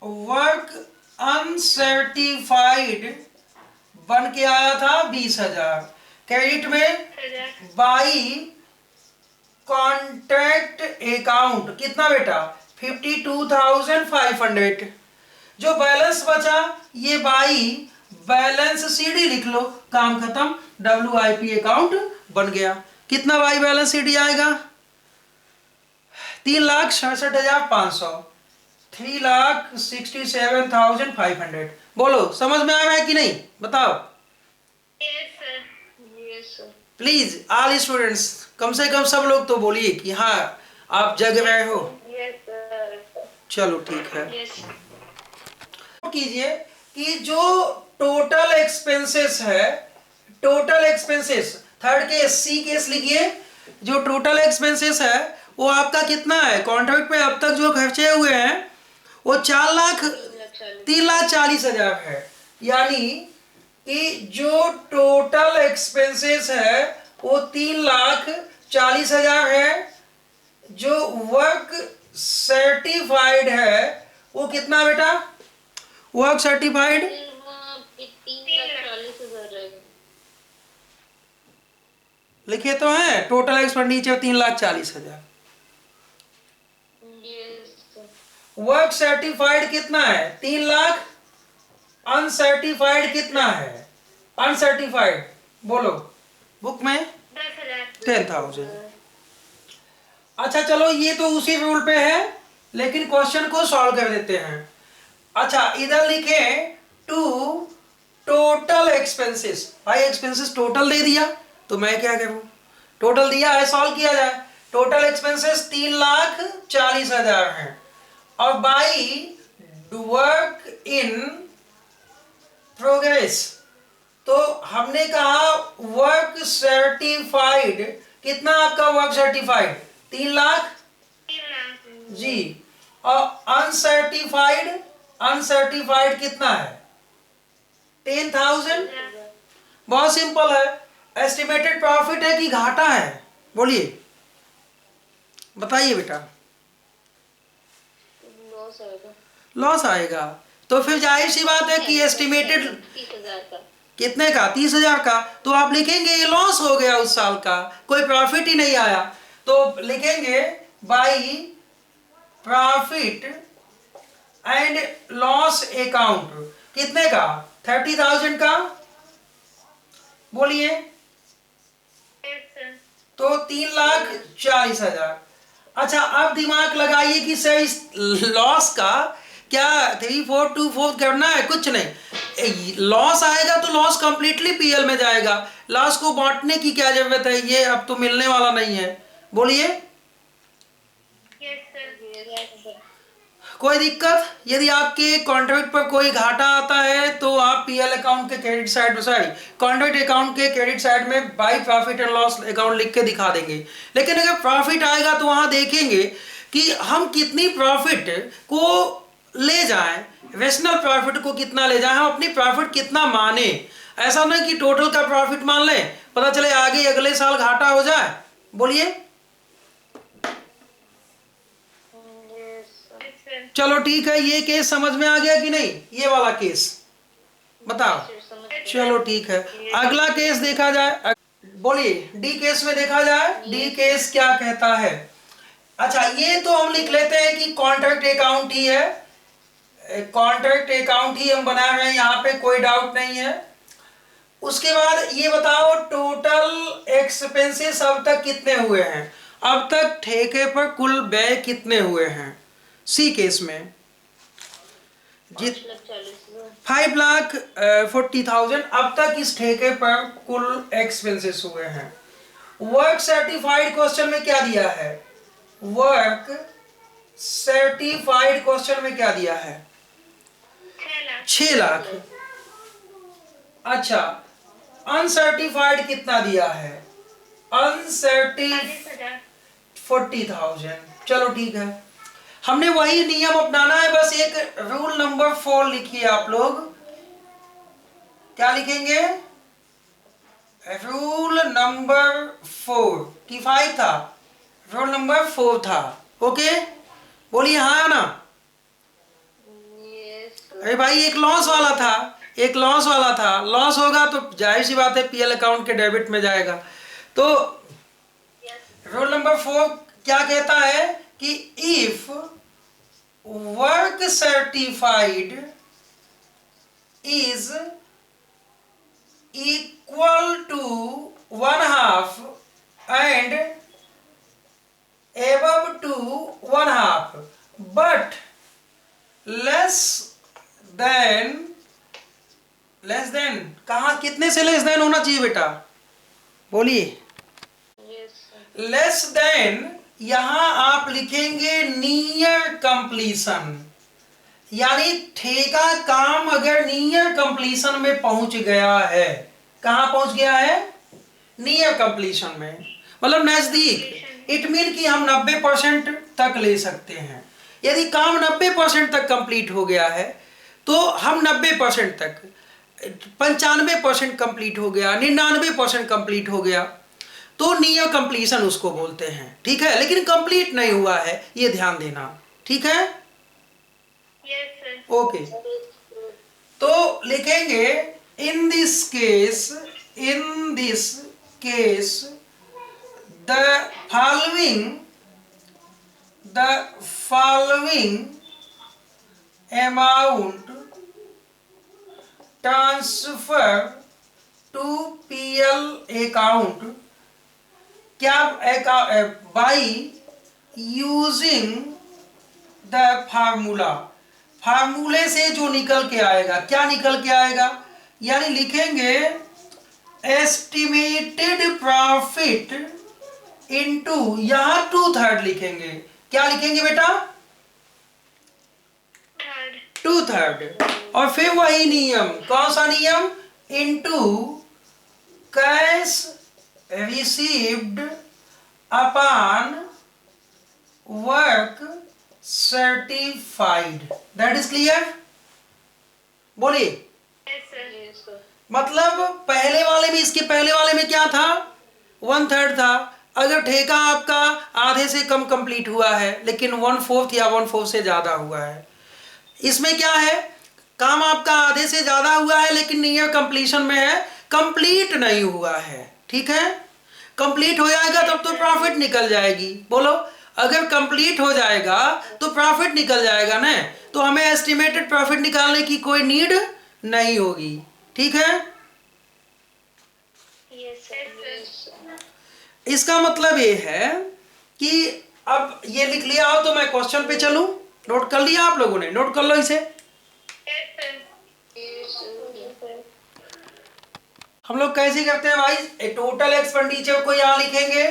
वर्क अनसर्टिफाइड बन के आया था 20,000। क्रेडिट में बाई कॉन्ट्रैक्ट अकाउंट कितना बेटा? 52,500। जो बैलेंस बचा ये बाई बैलेंस सीडी लिख लो, काम खत्म, WIP अकाउंट बन गया। कितना बाई बैलेंस सीडी आएगा? 3,67,500, 3,67,500। बोलो समझ में आ रहा है कि नहीं, बताओ। Yes sir. Yes sir. Please all students, कम से कम सब लोग तो बोलिए कि हाँ आप जग रहे हो। Yes sir. चलो ठीक है। यस। कीजिए कि जो टोटल एक्सपेंसेस है, टोटल एक्सपेंसेस, थर्ड केस सी केस लिखिए। जो टोटल एक्सपेंसेस है वो आपका कितना है? कॉन्ट्रैक्ट पे अब तक जो खर्चे हुए हैं वो 3,40,000 है। यानी कि जो टोटल एक्सपेंसेस है वो 3,40,000 है। जो वर्क सर्टिफाइड है वो कितना बेटा? वर्क सर्टिफाइड 3,40,000 रहेगा। लिखे तो है, टोटल एक्सपेंडिचर 3,40,000। वर्क सर्टिफाइड कितना है? 3 लाख। अनसर्टिफाइड कितना है? अनसर्टिफाइड बोलो बुक में 10,000। अच्छा चलो, ये तो उसी रूल पे है, लेकिन क्वेश्चन को सॉल्व कर देते हैं। अच्छा, इधर लिखे टू टोटल एक्सपेंसेस। भाई एक्सपेंसेस टोटल दे दिया तो मैं क्या करूं? टोटल दिया है, सॉल्व किया जाए। टोटल एक्सपेंसेस 3,40,000 है, और बाई वर्क इन प्रोग्रेस तो हमने कहा वर्क सर्टिफाइड कितना? आपका वर्क सर्टिफाइड 3 लाख जी, और अनसर्टिफाइड, अनसर्टिफाइड कितना है? 10,000। बहुत सिंपल है। एस्टिमेटेड प्रॉफिट है कि घाटा है? बोलिए, बताइए बेटा। लॉस आएगा। लॉस आएगा, तो फिर जाहिर सी बात है कि एस्टिमेटेड 30,000 का। कितने का? 30,000 का। तो आप लिखेंगे ये लॉस हो गया उस साल का, कोई प्रॉफिट ही नहीं आया, तो लिखेंगे by profit and loss account कितने का? 30,000 का। बोलिए, तो 3,40,000। अच्छा, अब दिमाग लगाइए कि सर इस लॉस का क्या 3424 करना है? कुछ नहीं, लॉस आएगा तो लॉस कंप्लीटली पीएल में जाएगा, लॉस को बांटने की क्या जरूरत है? ये अब तो मिलने वाला नहीं है। बोलिए, कोई दिक्कत? यदि आपके कॉन्ट्रैक्ट पर कोई घाटा आता है तो आप पीएल अकाउंट के credit side, sorry contract account के क्रेडिट साइड में by profit and loss account लिख के दिखा देंगे। लेकिन अगर प्रॉफिट आएगा तो वहां देखेंगे कि हम कितनी प्रॉफिट को ले जाएं, रेशनल प्रॉफिट को कितना ले जाएं, हम अपनी प्रॉफिट कितना माने। ऐसा नहीं कि टोटल का प्रॉफिट मान लें, पता चले आगे अगले साल घाटा हो जाए। बोलिए, चलो ठीक है, ये केस समझ में आ गया कि नहीं? ये वाला केस बताओ। चलो ठीक है, अगला केस देखा जाए। बोलिए डी केस में देखा जाए, डी केस क्या कहता है। अच्छा ये तो हम लिख लेते हैं कि कॉन्ट्रैक्ट अकाउंट ही है, कॉन्ट्रैक्ट अकाउंट ही हम बना रहे हैं, यहाँ पे कोई डाउट नहीं है। उसके बाद ये बताओ टोटल एक्सपेंसेस अब तक कितने हुए हैं, अब तक ठेके पर कुल व्यय कितने हुए हैं। सी केस में 5,40,000 अब तक इस ठेके पर कुल एक्सपेंसेस हुए हैं। वर्क सर्टिफाइड क्वेश्चन में क्या दिया है, वर्क सर्टिफाइड क्वेश्चन में क्या दिया है, 6 लाख। अच्छा अनसर्टिफाइड कितना दिया है, अनसर्टिफाइड 40,000। चलो ठीक है, हमने वही नियम अपनाना है, बस एक रूल नंबर 4 लिखिए आप लोग। क्या लिखेंगे, रूल नंबर 4 की 5 था, रूल नंबर 4 था। ओके बोलिए हाँ ना। अरे भाई एक लॉस वाला था, एक लॉस वाला था, लॉस होगा तो जाहिर सी बात है पीएल अकाउंट के डेबिट में जाएगा। तो रूल नंबर 4 क्या कहता है कि if work certified is equal to 1/2 and above to 1/2 but less than कहा कितने से लेस देन होना चाहिए बेटा, बोलिए। लेस देन यहां आप लिखेंगे नियर कंप्लीशन, यानी ठेका काम अगर नियर कंप्लीशन में पहुंच गया है, कहां पहुंच गया है, नियर कंप्लीशन में, मतलब नजदीक। इट मीन कि हम 90% तक ले सकते हैं। यदि काम 90% तक कंप्लीट हो गया है तो हम 90% तक, 95% कंप्लीट हो गया, 99% कंप्लीट हो गया तो नियर कंप्लीशन उसको बोलते हैं, ठीक है। लेकिन कंप्लीट नहीं हुआ है ये ध्यान देना, ठीक है। ओके तो लिखेंगे in this case the following amount transfer to PL account क्या by using the formula, फार्मूले से जो निकल के आएगा, क्या निकल के आएगा, यानी लिखेंगे एस्टिमेटेड प्रॉफिट इनटू, यहां 2/3 लिखेंगे। क्या लिखेंगे बेटा, 2/3। और फिर वही नियम, कौन सा नियम, into cash received upon work certified. That is clear, बोलिए। मतलब पहले वाले में, इसके पहले वाले में क्या था, 1/3 था। अगर ठेका आपका आधे से कम कंप्लीट हुआ है लेकिन 1/4 या 1/4 से ज्यादा हुआ है, इसमें क्या है, काम आपका आधे से ज्यादा हुआ है लेकिन नियर कंप्लीशन में है, कंप्लीट नहीं हुआ है, ठीक है। कंप्लीट हो जाएगा तब तो प्रॉफिट निकल जाएगी, बोलो। अगर कंप्लीट हो जाएगा तो प्रॉफिट निकल जाएगा ना, तो हमें एस्टिमेटेड प्रॉफिट निकालने की कोई नीड नहीं होगी, ठीक है। इसका मतलब ये है कि अब ये लिख लिया हो तो मैं क्वेश्चन पे चलूं, नोट कर लिया आप लोगों ने, नोट कर लो इसे। हम लोग कैसे करते हैं भाई, टोटल एक्सपेंडिचर को यहां लिखेंगे,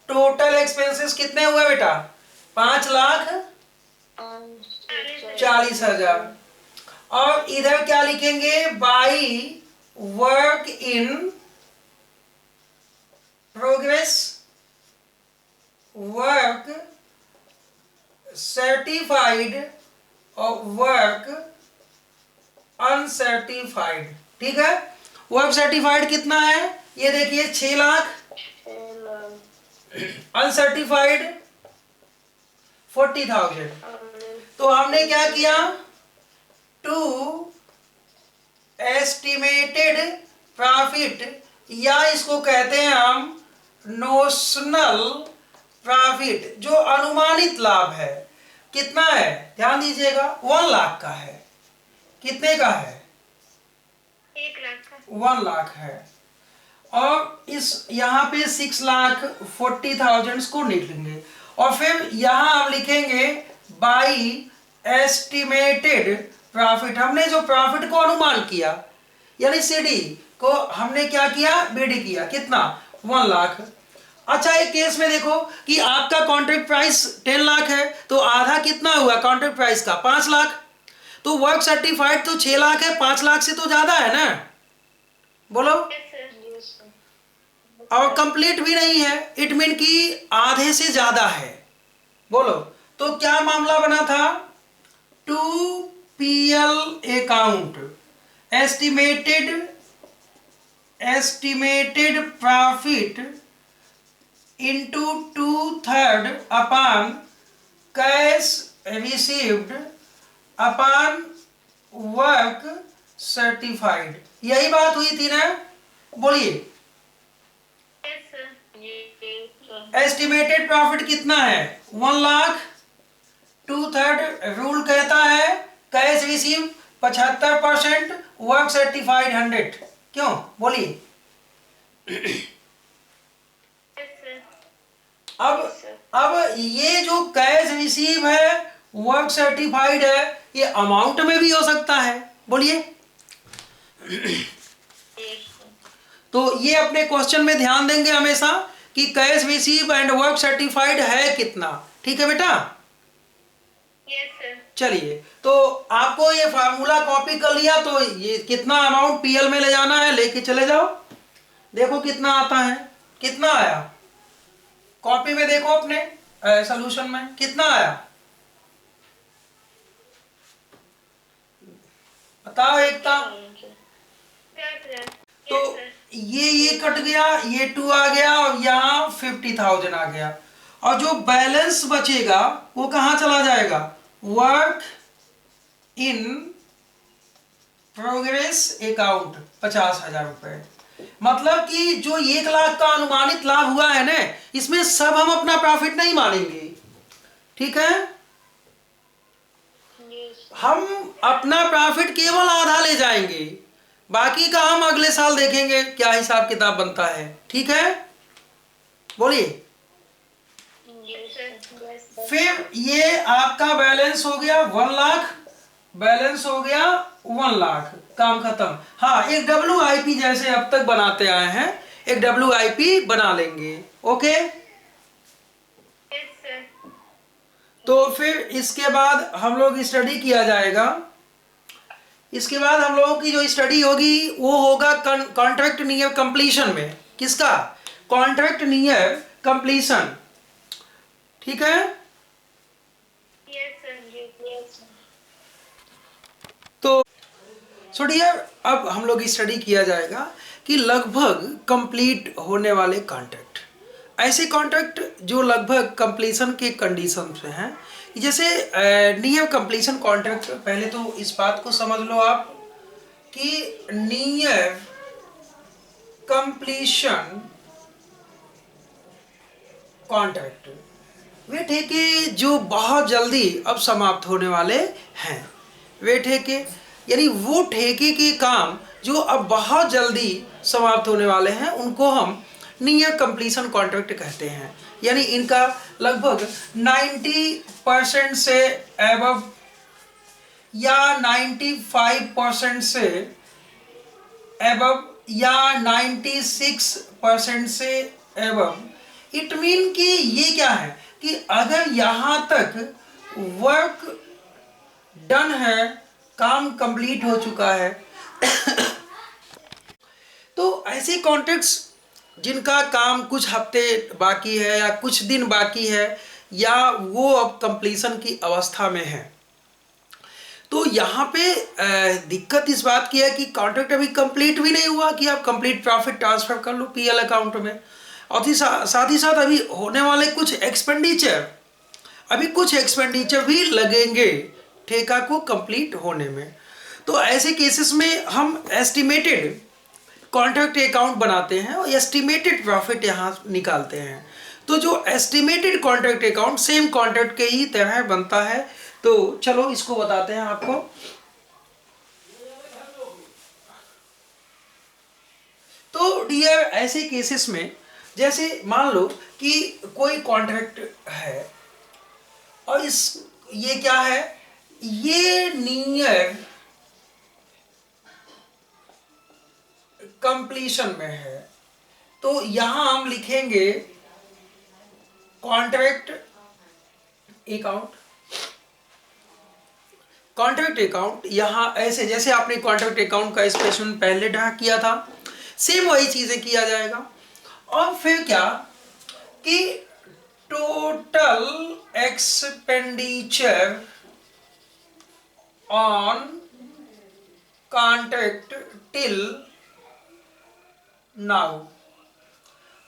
टोटल एक्सपेंसेस कितने हुए बेटा, 5,40,000। और इधर क्या लिखेंगे, by work in progress, work certified और वर्क अनसर्टिफाइड, ठीक है। वर्क सर्टिफाइड कितना है, ये देखिए 6 लाख, अनसर्टिफाइड 40,000। तो हमने क्या किया, टू एस्टिमेटेड प्रॉफिट या इसको कहते हैं हम नोशनल प्रॉफिट, जो अनुमानित लाभ है। कितना है ध्यान दीजिएगा, 1 लाख का है। कितने का है? 1 लाख का। 1 लाख है। और इस यहाँ पे 6,40,000 को निकलेंगे और फिर यहाँ हम लिखेंगे बाई एस्टिमेटेड प्रॉफिट। हमने जो प्रॉफिट को अनुमान किया, यानी सीडी को हमने क्या किया, बीडी किया। कितना? 1 लाख। अच्छा, एक केस में देखो कि आपका कॉन्ट्रैक्ट प्राइस 10 लाख है, तो आधा कितना हुआ कॉन्ट्रैक्ट प्राइस का? 5 लाख। तो वर्क सर्टिफाइड तो 6 लाख है, 5 लाख से तो ज्यादा है ना, बोलो। Yes, sir. और कंप्लीट भी नहीं है, इट मीन कि आधे से ज्यादा है, बोलो। तो क्या मामला बना था? 2PL account, estimated profit into 2/3 upon cash received upon work certified. यही बात हुई थी ना, बोलिए। Yes, sir. Yes, sir. Estimated profit कितना है? 1 लाख। 2/3 रूल कहता है कैश रिसीव 75%, वर्क सर्टिफाइड 100। क्यों, बोलिए। Yes, sir. अब Yes, sir. अब ये जो कैश रिसीव है, वर्क सर्टिफाइड है, ये अमाउंट में भी हो सकता है, बोलिए। Yes, sir. तो ये अपने क्वेश्चन में ध्यान देंगे हमेशा कि cash receive and work certified है कितना। ठीक है बेटा? Yes, sir. चलिए, तो आपको ये फार्मूला कॉपी कर लिया, तो ये कितना अमाउंट पीएल में ले जाना है, लेके चले जाओ। देखो कितना आता है। कितना आया? कॉपी में देखो अपने सॉल्यूशन में कितना आया, बताओ एकता। Yes, sir. तो Yes, sir. ये कट गया, ये 2 आ गया और यहाँ 50,000 आ गया। और जो बैलेंस बचेगा वो कहाँ चला जाएगा? वर्क इन प्रोग्रेस अकाउंट, 50,000 रुपए। मतलब कि जो 1 लाख का अनुमानित लाभ हुआ है ना, इसमें सब हम अपना प्रॉफिट नहीं मानेंगे, ठीक है? Yes, sir. हम अपना प्रॉफिट केवल आधा ले जाएंगे, बाकी का हम अगले साल देखेंगे क्या हिसाब किताब बनता है, ठीक है? बोलिए। Yes, sir. Yes, sir. फिर ये आपका बैलेंस हो गया 1 लाख, बैलेंस हो गया 1 लाख, काम खत्म। हाँ, एक WIP जैसे अब तक बनाते आए हैं, एक WIP बना लेंगे, ओके? Yes, sir. तो फिर इसके बाद हम लोग स्टडी किया जाएगा। इसके बाद हम लोगों की जो स्टडी होगी वो होगा कॉन्ट्रैक्ट नियर कंप्लीशन में। किसका? कॉन्ट्रैक्ट नियर कंप्लीशन, ठीक है? Yes, sir. Yes, sir. तो सो डियर, अब हम लोग स्टडी किया जाएगा कि लगभग कंप्लीट होने वाले कॉन्ट्रैक्ट, ऐसे कॉन्ट्रैक्ट जो लगभग कंप्लीशन के कंडीशन पे हैं। जैसे नियर कंप्लीशन कॉन्ट्रैक्ट, पहले तो इस बात को समझ लो आप कि नियर कंप्लीशन कॉन्ट्रैक्ट वे ठेके जो बहुत जल्दी अब समाप्त होने वाले हैं। वे ठेके यानी वो ठेके के काम जो अब बहुत जल्दी समाप्त होने वाले हैं, उनको हम नियर कंप्लीशन कॉन्ट्रैक्ट कहते हैं। यानी इनका लगभग 90% से एबव या 95% से एबव या 96% से एबव। इट मीन कि ये क्या है कि अगर यहाँ तक वर्क डन है, काम कंप्लीट हो चुका है, तो ऐसे कॉन्ट्रैक्ट्स जिनका काम कुछ हफ्ते बाकी है या कुछ दिन बाकी है या वो अब कंप्लीशन की अवस्था में है, तो यहाँ पे दिक्कत इस बात की है कि कॉन्ट्रैक्ट अभी कंप्लीट भी नहीं हुआ कि आप कंप्लीट प्रॉफिट ट्रांसफर कर लो पीएल अकाउंट में। और साथ ही साथ अभी होने वाले कुछ एक्सपेंडिचर भी लगेंगे ठेका को कंप्लीट होने में। तो ऐसे केसेस में हम एस्टिमेटेड कॉन्ट्रैक्ट अकाउंट बनाते हैं और एस्टिमेटेड प्रॉफिट यहाँ निकालते हैं। तो जो estimated contract account same contract के ही तरह बनता है। तो चलो इसको बताते हैं आपको। तो डियर ऐसे केसेस में जैसे मान लो कि कोई कॉन्ट्रैक्ट है और ये क्या है, ये नियर कंप्लीशन में है, तो यहां हम लिखेंगे कॉन्ट्रैक्ट अकाउंट। कॉन्ट्रैक्ट अकाउंट यहां ऐसे जैसे आपने कॉन्ट्रैक्ट अकाउंट का स्पेशल पहले ड्रा किया था, सेम वही चीजें किया जाएगा। और फिर क्या कि total expenditure on contract till now,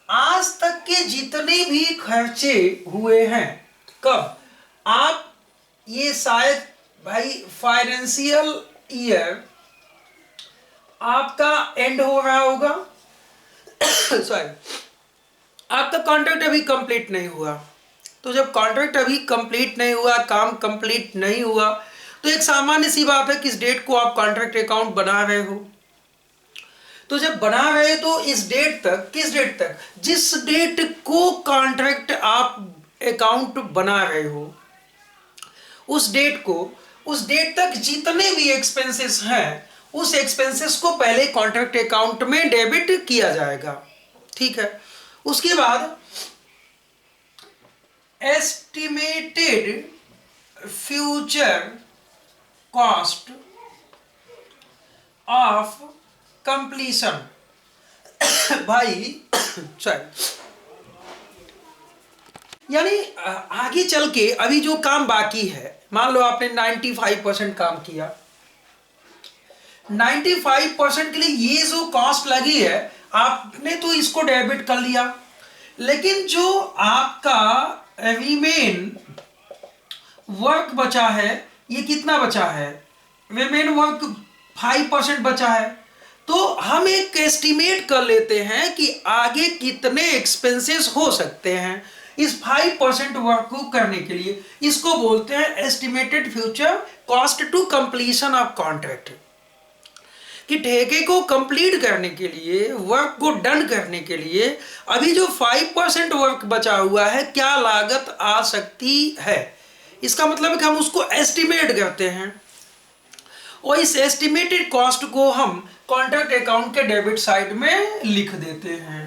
आज तक के जितने भी खर्चे हुए हैं, कब आप ये शायद भाई फाइनेंशियल ईयर आपका एंड हो रहा होगा सॉरी, आपका कॉन्ट्रैक्ट अभी कंप्लीट नहीं हुआ। तो जब कॉन्ट्रैक्ट अभी कंप्लीट नहीं हुआ, काम कंप्लीट नहीं हुआ, तो एक सामान्य सी बात है किस डेट को आप कॉन्ट्रैक्ट अकाउंट बना रहे हो। तो जब बना रहे तो इस डेट तक, किस डेट तक, जिस डेट को कॉन्ट्रैक्ट आप अकाउंट बना रहे हो उस डेट तक जितने भी एक्सपेंसेस हैं उस एक्सपेंसेस को पहले कॉन्ट्रैक्ट अकाउंट में डेबिट किया जाएगा। ठीक है, उसके बाद estimated future cost of completion भाई सॉरी, यानी आगे चल के अभी जो काम बाकी है, मान लो आपने 95% काम किया, 95% के लिए ये जो कॉस्ट लगी है आपने तो इसको डेबिट कर लिया, लेकिन जो आपका रिमेन वर्क बचा है, ये कितना बचा है, रिमेन वर्क 5% बचा है। तो हम एक एस्टिमेट कर लेते हैं कि आगे कितने एक्सपेंसेस हो सकते हैं इस 5% वर्क को करने के लिए। इसको बोलते हैं estimated future cost to completion of contract. कि ठेके को कंप्लीट करने के लिए, वर्क को डन करने के लिए अभी जो 5% वर्क बचा हुआ है, क्या लागत आ सकती है, इसका मतलब है कि हम उसको एस्टिमेट करते हैं और इस एस्टिमेटेड कॉस्ट को हम कॉन्ट्रैक्ट अकाउंट के डेबिट साइड में लिख देते हैं।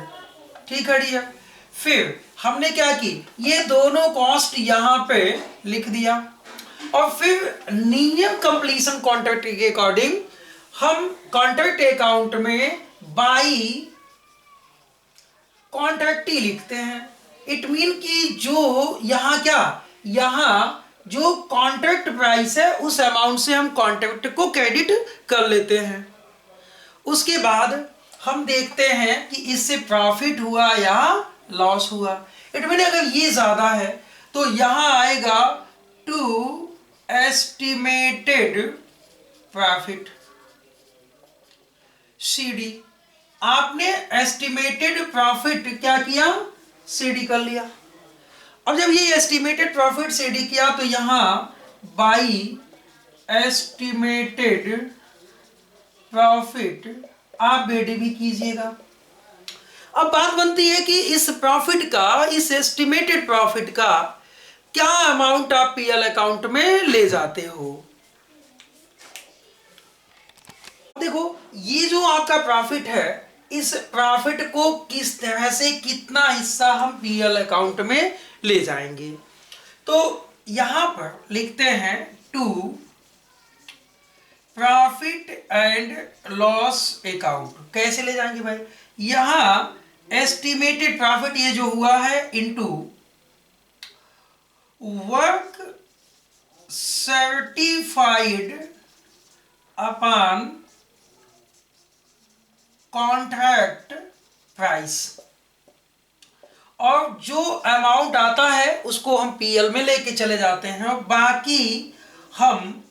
ठीक है डियर, फिर हमने क्या की, ये दोनों कॉस्ट यहां पे लिख दिया और फिर नियम कंप्लीशन कॉन्ट्रैक्ट के अकॉर्डिंग हम कॉन्ट्रैक्ट अकाउंट में बाई कॉन्ट्रैक्टी लिखते हैं। इट मीन कि जो यहां क्या, यहां जो कॉन्ट्रैक्ट प्राइस है उस अमाउंट से हम कॉन्ट्रैक्ट को क्रेडिट कर लेते हैं। उसके बाद हम देखते हैं कि इससे प्रॉफिट हुआ या लॉस हुआ। इट मीन अगर ये ज्यादा है तो यहां आएगा टू एस्टिमेटेड प्रॉफिट CD। आपने एस्टिमेटेड प्रॉफिट क्या किया, CD कर लिया। अब जब ये एस्टिमेटेड प्रॉफिट CD किया तो यहां बाई एस्टिमेटेड प्रॉफिट आप BD भी कीजिएगा। अब बात बनती है कि इस प्रॉफिट का, इस एस्टिमेटेड प्रॉफिट का क्या अमाउंट आप PL अकाउंट में ले जाते हो। देखो ये जो आपका प्रॉफिट है, इस प्रॉफिट को किस तरह से, कितना हिस्सा हम PL अकाउंट में ले जाएंगे। तो यहां पर लिखते हैं to profit and loss account. कैसे ले जाएंगे भाई, यहां एस्टिमेटेड प्रॉफिट ये जो हुआ है into work certified upon contract price, और जो अमाउंट आता है उसको हम PL में लेके चले जाते हैं और बाकी हम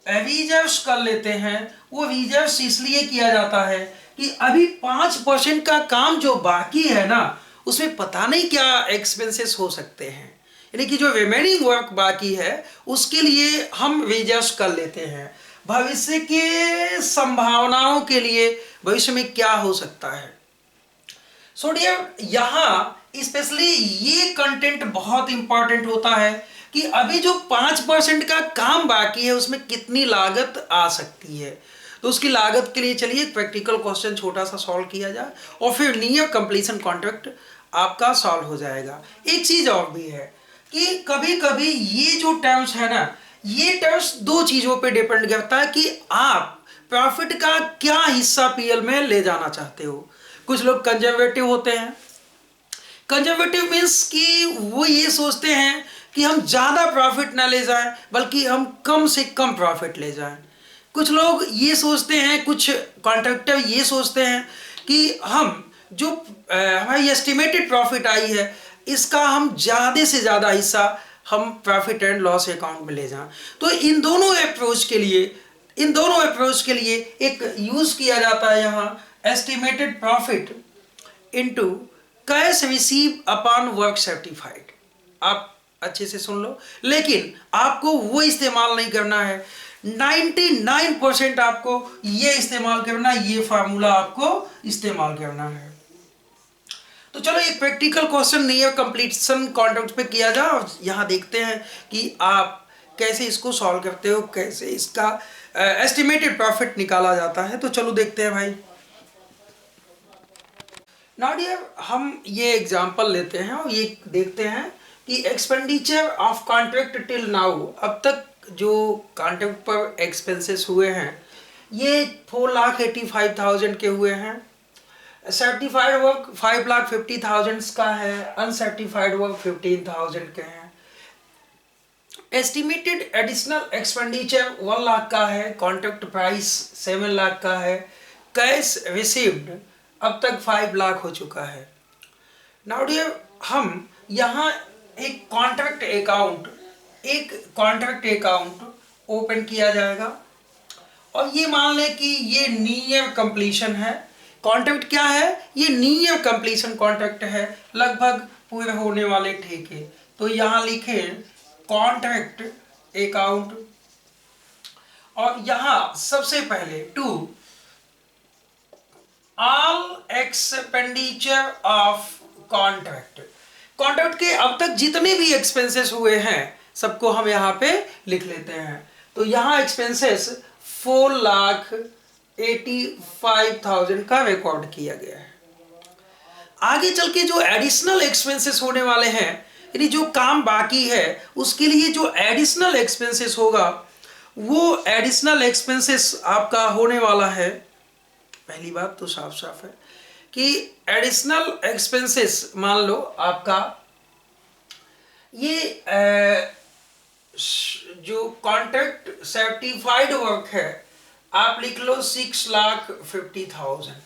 रिजर्व्स कर लेते हैं। वो रिजर्व्स इसलिए किया जाता है कि अभी 5% का काम जो बाकी है ना, उसमें पता नहीं क्या एक्सपेंसेस हो सकते हैं, यानी कि जो रिमेनिंग वर्क बाकी है उसके लिए हम एडजस्ट कर लेते हैं भविष्य के संभावनाओं के लिए, भविष्य में क्या हो सकता है। सो डियर, यहाँ स्पेशली ये कंटेंट बहुत इंपॉर्टेंट होता है कि अभी जो 5% का काम बाकी है उसमें कितनी लागत आ सकती है। तो उसकी लागत के लिए चलिए प्रैक्टिकल क्वेश्चन छोटा सा सॉल्व किया जाए और फिर नियर कंप्लीशन कॉन्ट्रैक्ट आपका सॉल्व हो जाएगा। एक चीज और भी है कि कभी कभी ये जो टर्म्स है ना, ये टर्म्स दो चीजों पे डिपेंड करता है कि आप प्रॉफिट का क्या हिस्सा पीएल में ले जाना चाहते हो। कुछ लोग कंजर्वेटिव होते हैं। कंजर्वेटिव मीन्स कि वो ये सोचते हैं कि हम ज़्यादा प्रॉफिट ना ले जाएं, बल्कि हम कम से कम प्रॉफिट ले जाएं। कुछ लोग ये सोचते हैं, कुछ कॉन्ट्रैक्टर ये सोचते हैं कि हम जो हमारी एस्टिमेटेड प्रॉफिट आई है इसका हम ज़्यादा से ज़्यादा हिस्सा हम प्रॉफिट एंड लॉस अकाउंट में ले जाएं। तो इन दोनों अप्रोच के लिए एक यूज़ किया जाता है यहाँ estimated profit into cash receive upon work certified. आप अच्छे से सुन लो, लेकिन आपको वो इस्तेमाल नहीं करना है। 99% आपको ये इस्तेमाल करना, ये फार्मूला आपको इस्तेमाल करना है। तो चलो एक practical question near completion contract पे किया जाए और यहाँ देखते हैं कि आप कैसे इसको सॉल्व करते हो, कैसे इसका एस्टिमेटेड प्रॉफिट निकाला जाता है। तो चलो देखते हैं भाई। नाउ डियर, हम ये एग्जांपल लेते हैं और ये देखते हैं कि expenditure of contract till now, अब तक जो कॉन्ट्रैक्ट पर एक्सपेंसेस हुए हैं ये 4,85,000 के हुए हैं। सर्टिफाइड वर्क 5,50,000 का है, अनसर्टिफाइड वर्क 15,000 के हैं। एस्टिमेटेड एडिशनल एक्सपेंडिचर 1 लाख का है, कॉन्ट्रैक्ट प्राइस 7 लाख का है, कैश रिसीव्ड अब तक 5 लाख हो चुका है। नाउ डियर, हम यहाँ एक कॉन्ट्रैक्ट अकाउंट ओपन किया जाएगा और ये मान लें कि ये नियर कंप्लीशन है। कॉन्ट्रैक्ट क्या है? ये नियर कंप्लीशन कॉन्ट्रैक्ट है, लगभग पूरे होने वाले ठेके। तो यहाँ लिखें कॉन्ट्रैक्ट अकाउंट और यहाँ सबसे पहले to all expenditure of contract के अब तक जितने भी एक्सपेंसेस हुए हैं सबको हम यहाँ पे लिख लेते हैं। तो यहाँ एक्सपेंसेस 4,85,000 का रिकॉर्ड किया गया है। आगे चल के जो एडिशनल एक्सपेंसेस होने वाले हैं, यानी जो काम बाकी है उसके लिए जो एडिशनल एक्सपेंसेस होगा, वो एडिशनल एक्सपेंसेस आपका होने वाला है। पहली बात तो साफ साफ है कि एडिशनल एक्सपेंसेस मान लो आपका ये जो कॉन्ट्रैक्ट सर्टिफाइड वर्क है आप लिख लो 6,50,000।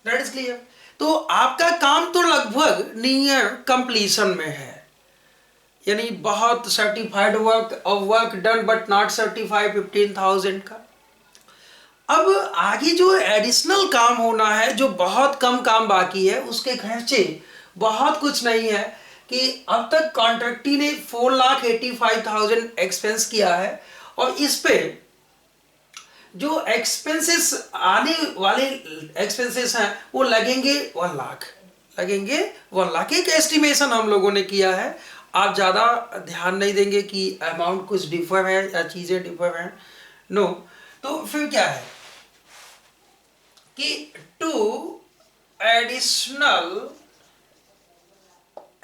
That is clear. तो आपका काम तो लगभग नियर कंप्लीशन में है, यानी बहुत सर्टिफाइड वर्क और work done but not certified 15,000 का। अब आगे जो एडिशनल काम होना है, जो बहुत कम काम बाकी है, उसके खर्चे बहुत कुछ नहीं है कि अब तक कॉन्ट्रैक्टी ने 4,85,000 एक्सपेंस किया है और इस पे जो एक्सपेंसेस आने वाले एक्सपेंसेस हैं वो लगेंगे 1 लाख, एक एस्टिमेशन हम लोगों ने किया है। आप ज़्यादा ध्यान नहीं देंगे कि अमाउंट कुछ डिफर है या चीज़ें डिफर हैं, नो। तो फिर क्या है कि टू एडिशनल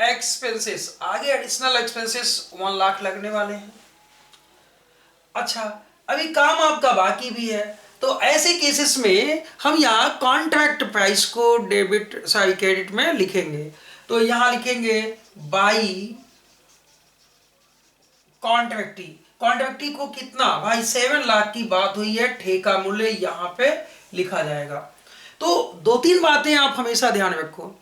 एक्सपेंसेस, आगे एडिशनल एक्सपेंसेस 1 लाख लगने वाले हैं। अच्छा, अभी काम आपका बाकी भी है, तो ऐसे केसेस में हम यहाँ कॉन्ट्रैक्ट प्राइस को क्रेडिट में लिखेंगे। तो यहाँ लिखेंगे बाई कॉन्ट्रैक्टी को कितना भाई 7 लाख की बात हुई है, ठेका मूल्य यहाँ पे लिखा जाएगा। तो 2-3 बातें आप हमेशा ध्यान रखो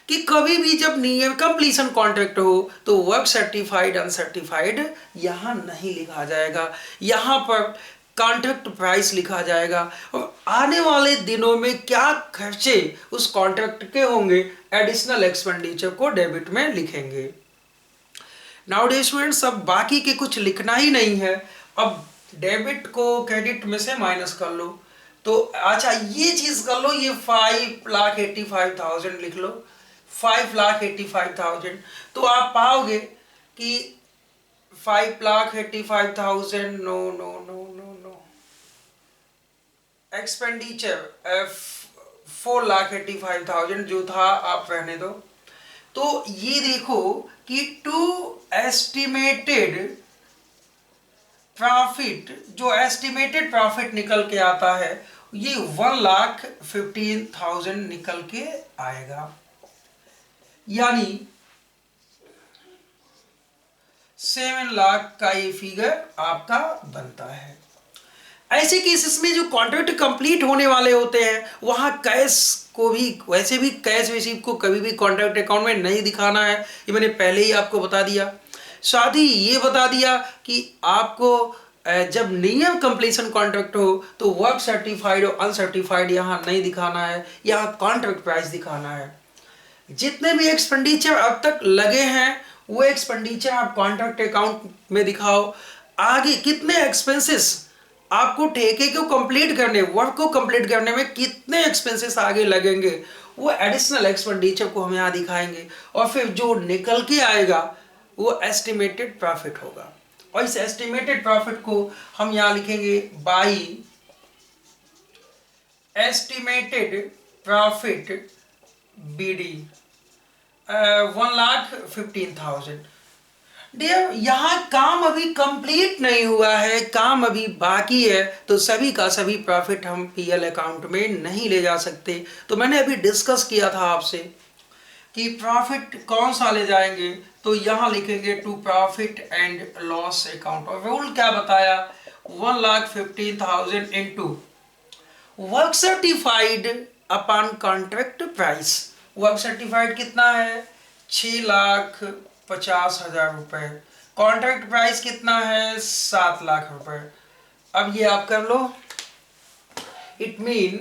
कि कभी भी जब नियर कंप्लीशन कॉन्ट्रैक्ट हो तो वर्क सर्टिफाइड अनसर्टिफाइड यहाँ नहीं लिखा जाएगा। यहाँ पर कॉन्ट्रैक्ट प्राइस लिखा जाएगा और आने वाले दिनों में क्या खर्चे उस कॉन्ट्रैक्ट के होंगे एडिशनल एक्सपेंडिचर को डेबिट में लिखेंगे। नाउ डियर स्टूडेंट्स, अब बाकी के कुछ लिखना ही नहीं है। अब डेबिट को क्रेडिट में से माइनस कर लो। तो अच्छा ये चीज कर लो, ये 5,85,000 लिख लो, 5,85,000। तो आप पाओगे कि 5,85,000 no no no no no expenditure 4,85,000 जो था आप रहने दो। तो ये देखो कि टू एस्टिमेटेड प्रॉफिट, जो एस्टिमेटेड प्रॉफिट निकल के आता है ये 1,15,000 निकल के आएगा, यानी 7 लाख का ये फिगर आपका बनता है। ऐसे केसेस में जो कॉन्ट्रैक्ट कंप्लीट होने वाले होते हैं वहां कैश को भी, वैसे भी कैश रिसीव को कभी भी कॉन्ट्रैक्ट अकाउंट में नहीं दिखाना है, ये मैंने पहले ही आपको बता दिया। साथ ही ये बता दिया कि आपको जब नियर कंप्लीशन कॉन्ट्रैक्ट हो तो वर्क सर्टिफाइड और अनसर्टिफाइड यहाँ नहीं दिखाना है, यहाँ कॉन्ट्रैक्ट प्राइस दिखाना है। जितने भी एक्सपेंडिचर अब तक लगे हैं वो एक्सपेंडिचर आप कॉन्ट्रैक्ट अकाउंट में दिखाओ। आगे कितने एक्सपेंसेस आपको ठेके को कंप्लीट करने, वर्क को कंप्लीट करने में कितने एक्सपेंसेस आगे लगेंगे वो एडिशनल एक्सपेंडिचर को हम यहाँ दिखाएंगे। और फिर जो निकल के आएगा वो एस्टिमेटेड प्रॉफिट होगा और इस एस्टिमेटेड प्रॉफिट को हम यहाँ लिखेंगे by estimated profit BD 1,15,000। Dear यहाँ काम अभी कंप्लीट नहीं हुआ है, काम अभी बाकी है, तो सभी का सभी प्रॉफिट हम PL अकाउंट में नहीं ले जा सकते। तो मैंने अभी डिस्कस किया था आपसे कि प्रॉफिट कौन सा ले जाएंगे, तो यहाँ लिखेंगे to profit and loss account. और रूल क्या बताया, 1,15,000 into work certified upon contract price. Work certified कितना है, 6,50,000 रुपए। कॉन्ट्रैक्ट प्राइस कितना है, 7 लाख रुपए। अब ये आप कर लो, इट मीन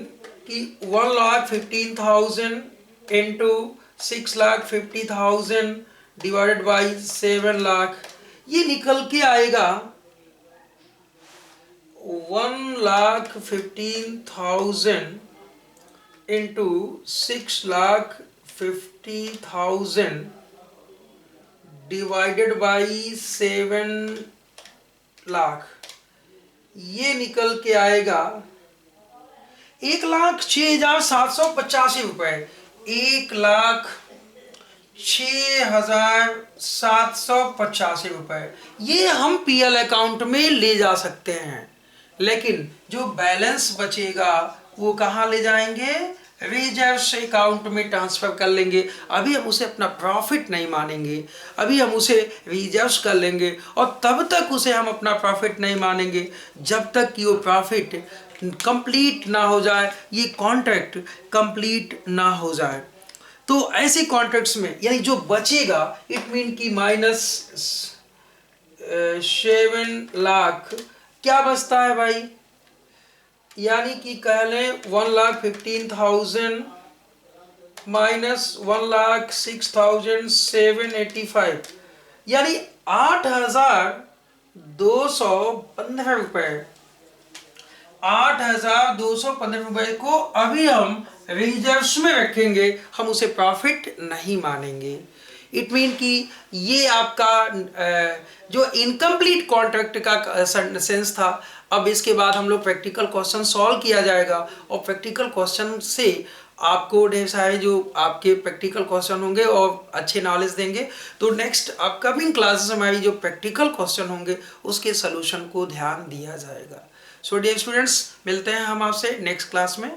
कि 1,15,000 इंटू 6,50,000 डिवाइडेड बाई 7 लाख, ये निकल के आएगा 1,15,000 इंटू 6,50,000 डिवाइडेड बाई 7 लाख, ये निकल के आएगा 1,06,785 रुपए। 1,06,785 रुपए ये हम PL अकाउंट में ले जा सकते हैं, लेकिन जो बैलेंस बचेगा वो कहाँ ले जाएंगे, रिजर्व्स अकाउंट में ट्रांसफर कर लेंगे। अभी हम उसे अपना प्रॉफिट नहीं मानेंगे, अभी हम उसे रिजर्व्स कर लेंगे और तब तक उसे हम अपना प्रॉफिट नहीं मानेंगे जब तक कि वो प्रॉफिट कंप्लीट ना हो जाए, ये कॉन्ट्रैक्ट कंप्लीट ना हो जाए। तो ऐसे कॉन्ट्रैक्ट्स में यानी जो बचेगा, इट मीन कि माइनस 7 लाख क्या बचता है भाई, यानी कि कह लें 1,15,000 माइनस 1,06,785, यानी 8,215 रुपए। 8,215 रुपए को अभी हम रिजर्व्स में रखेंगे, हम उसे प्रॉफिट नहीं मानेंगे। इट मीन कि ये आपका जो इनकम्प्लीट कॉन्ट्रैक्ट का सेंस था। अब इसके बाद हम लोग प्रैक्टिकल क्वेश्चन सॉल्व किया जाएगा और प्रैक्टिकल क्वेश्चन से आपको ढेर सारे जो आपके प्रैक्टिकल क्वेश्चन होंगे और अच्छे नॉलेज देंगे। तो नेक्स्ट अपकमिंग क्लासेस हमारी जो प्रैक्टिकल क्वेश्चन होंगे उसके सोल्यूशन को ध्यान दिया जाएगा। सो डियर स्टूडेंट्स, मिलते हैं हम आपसे नेक्स्ट क्लास में।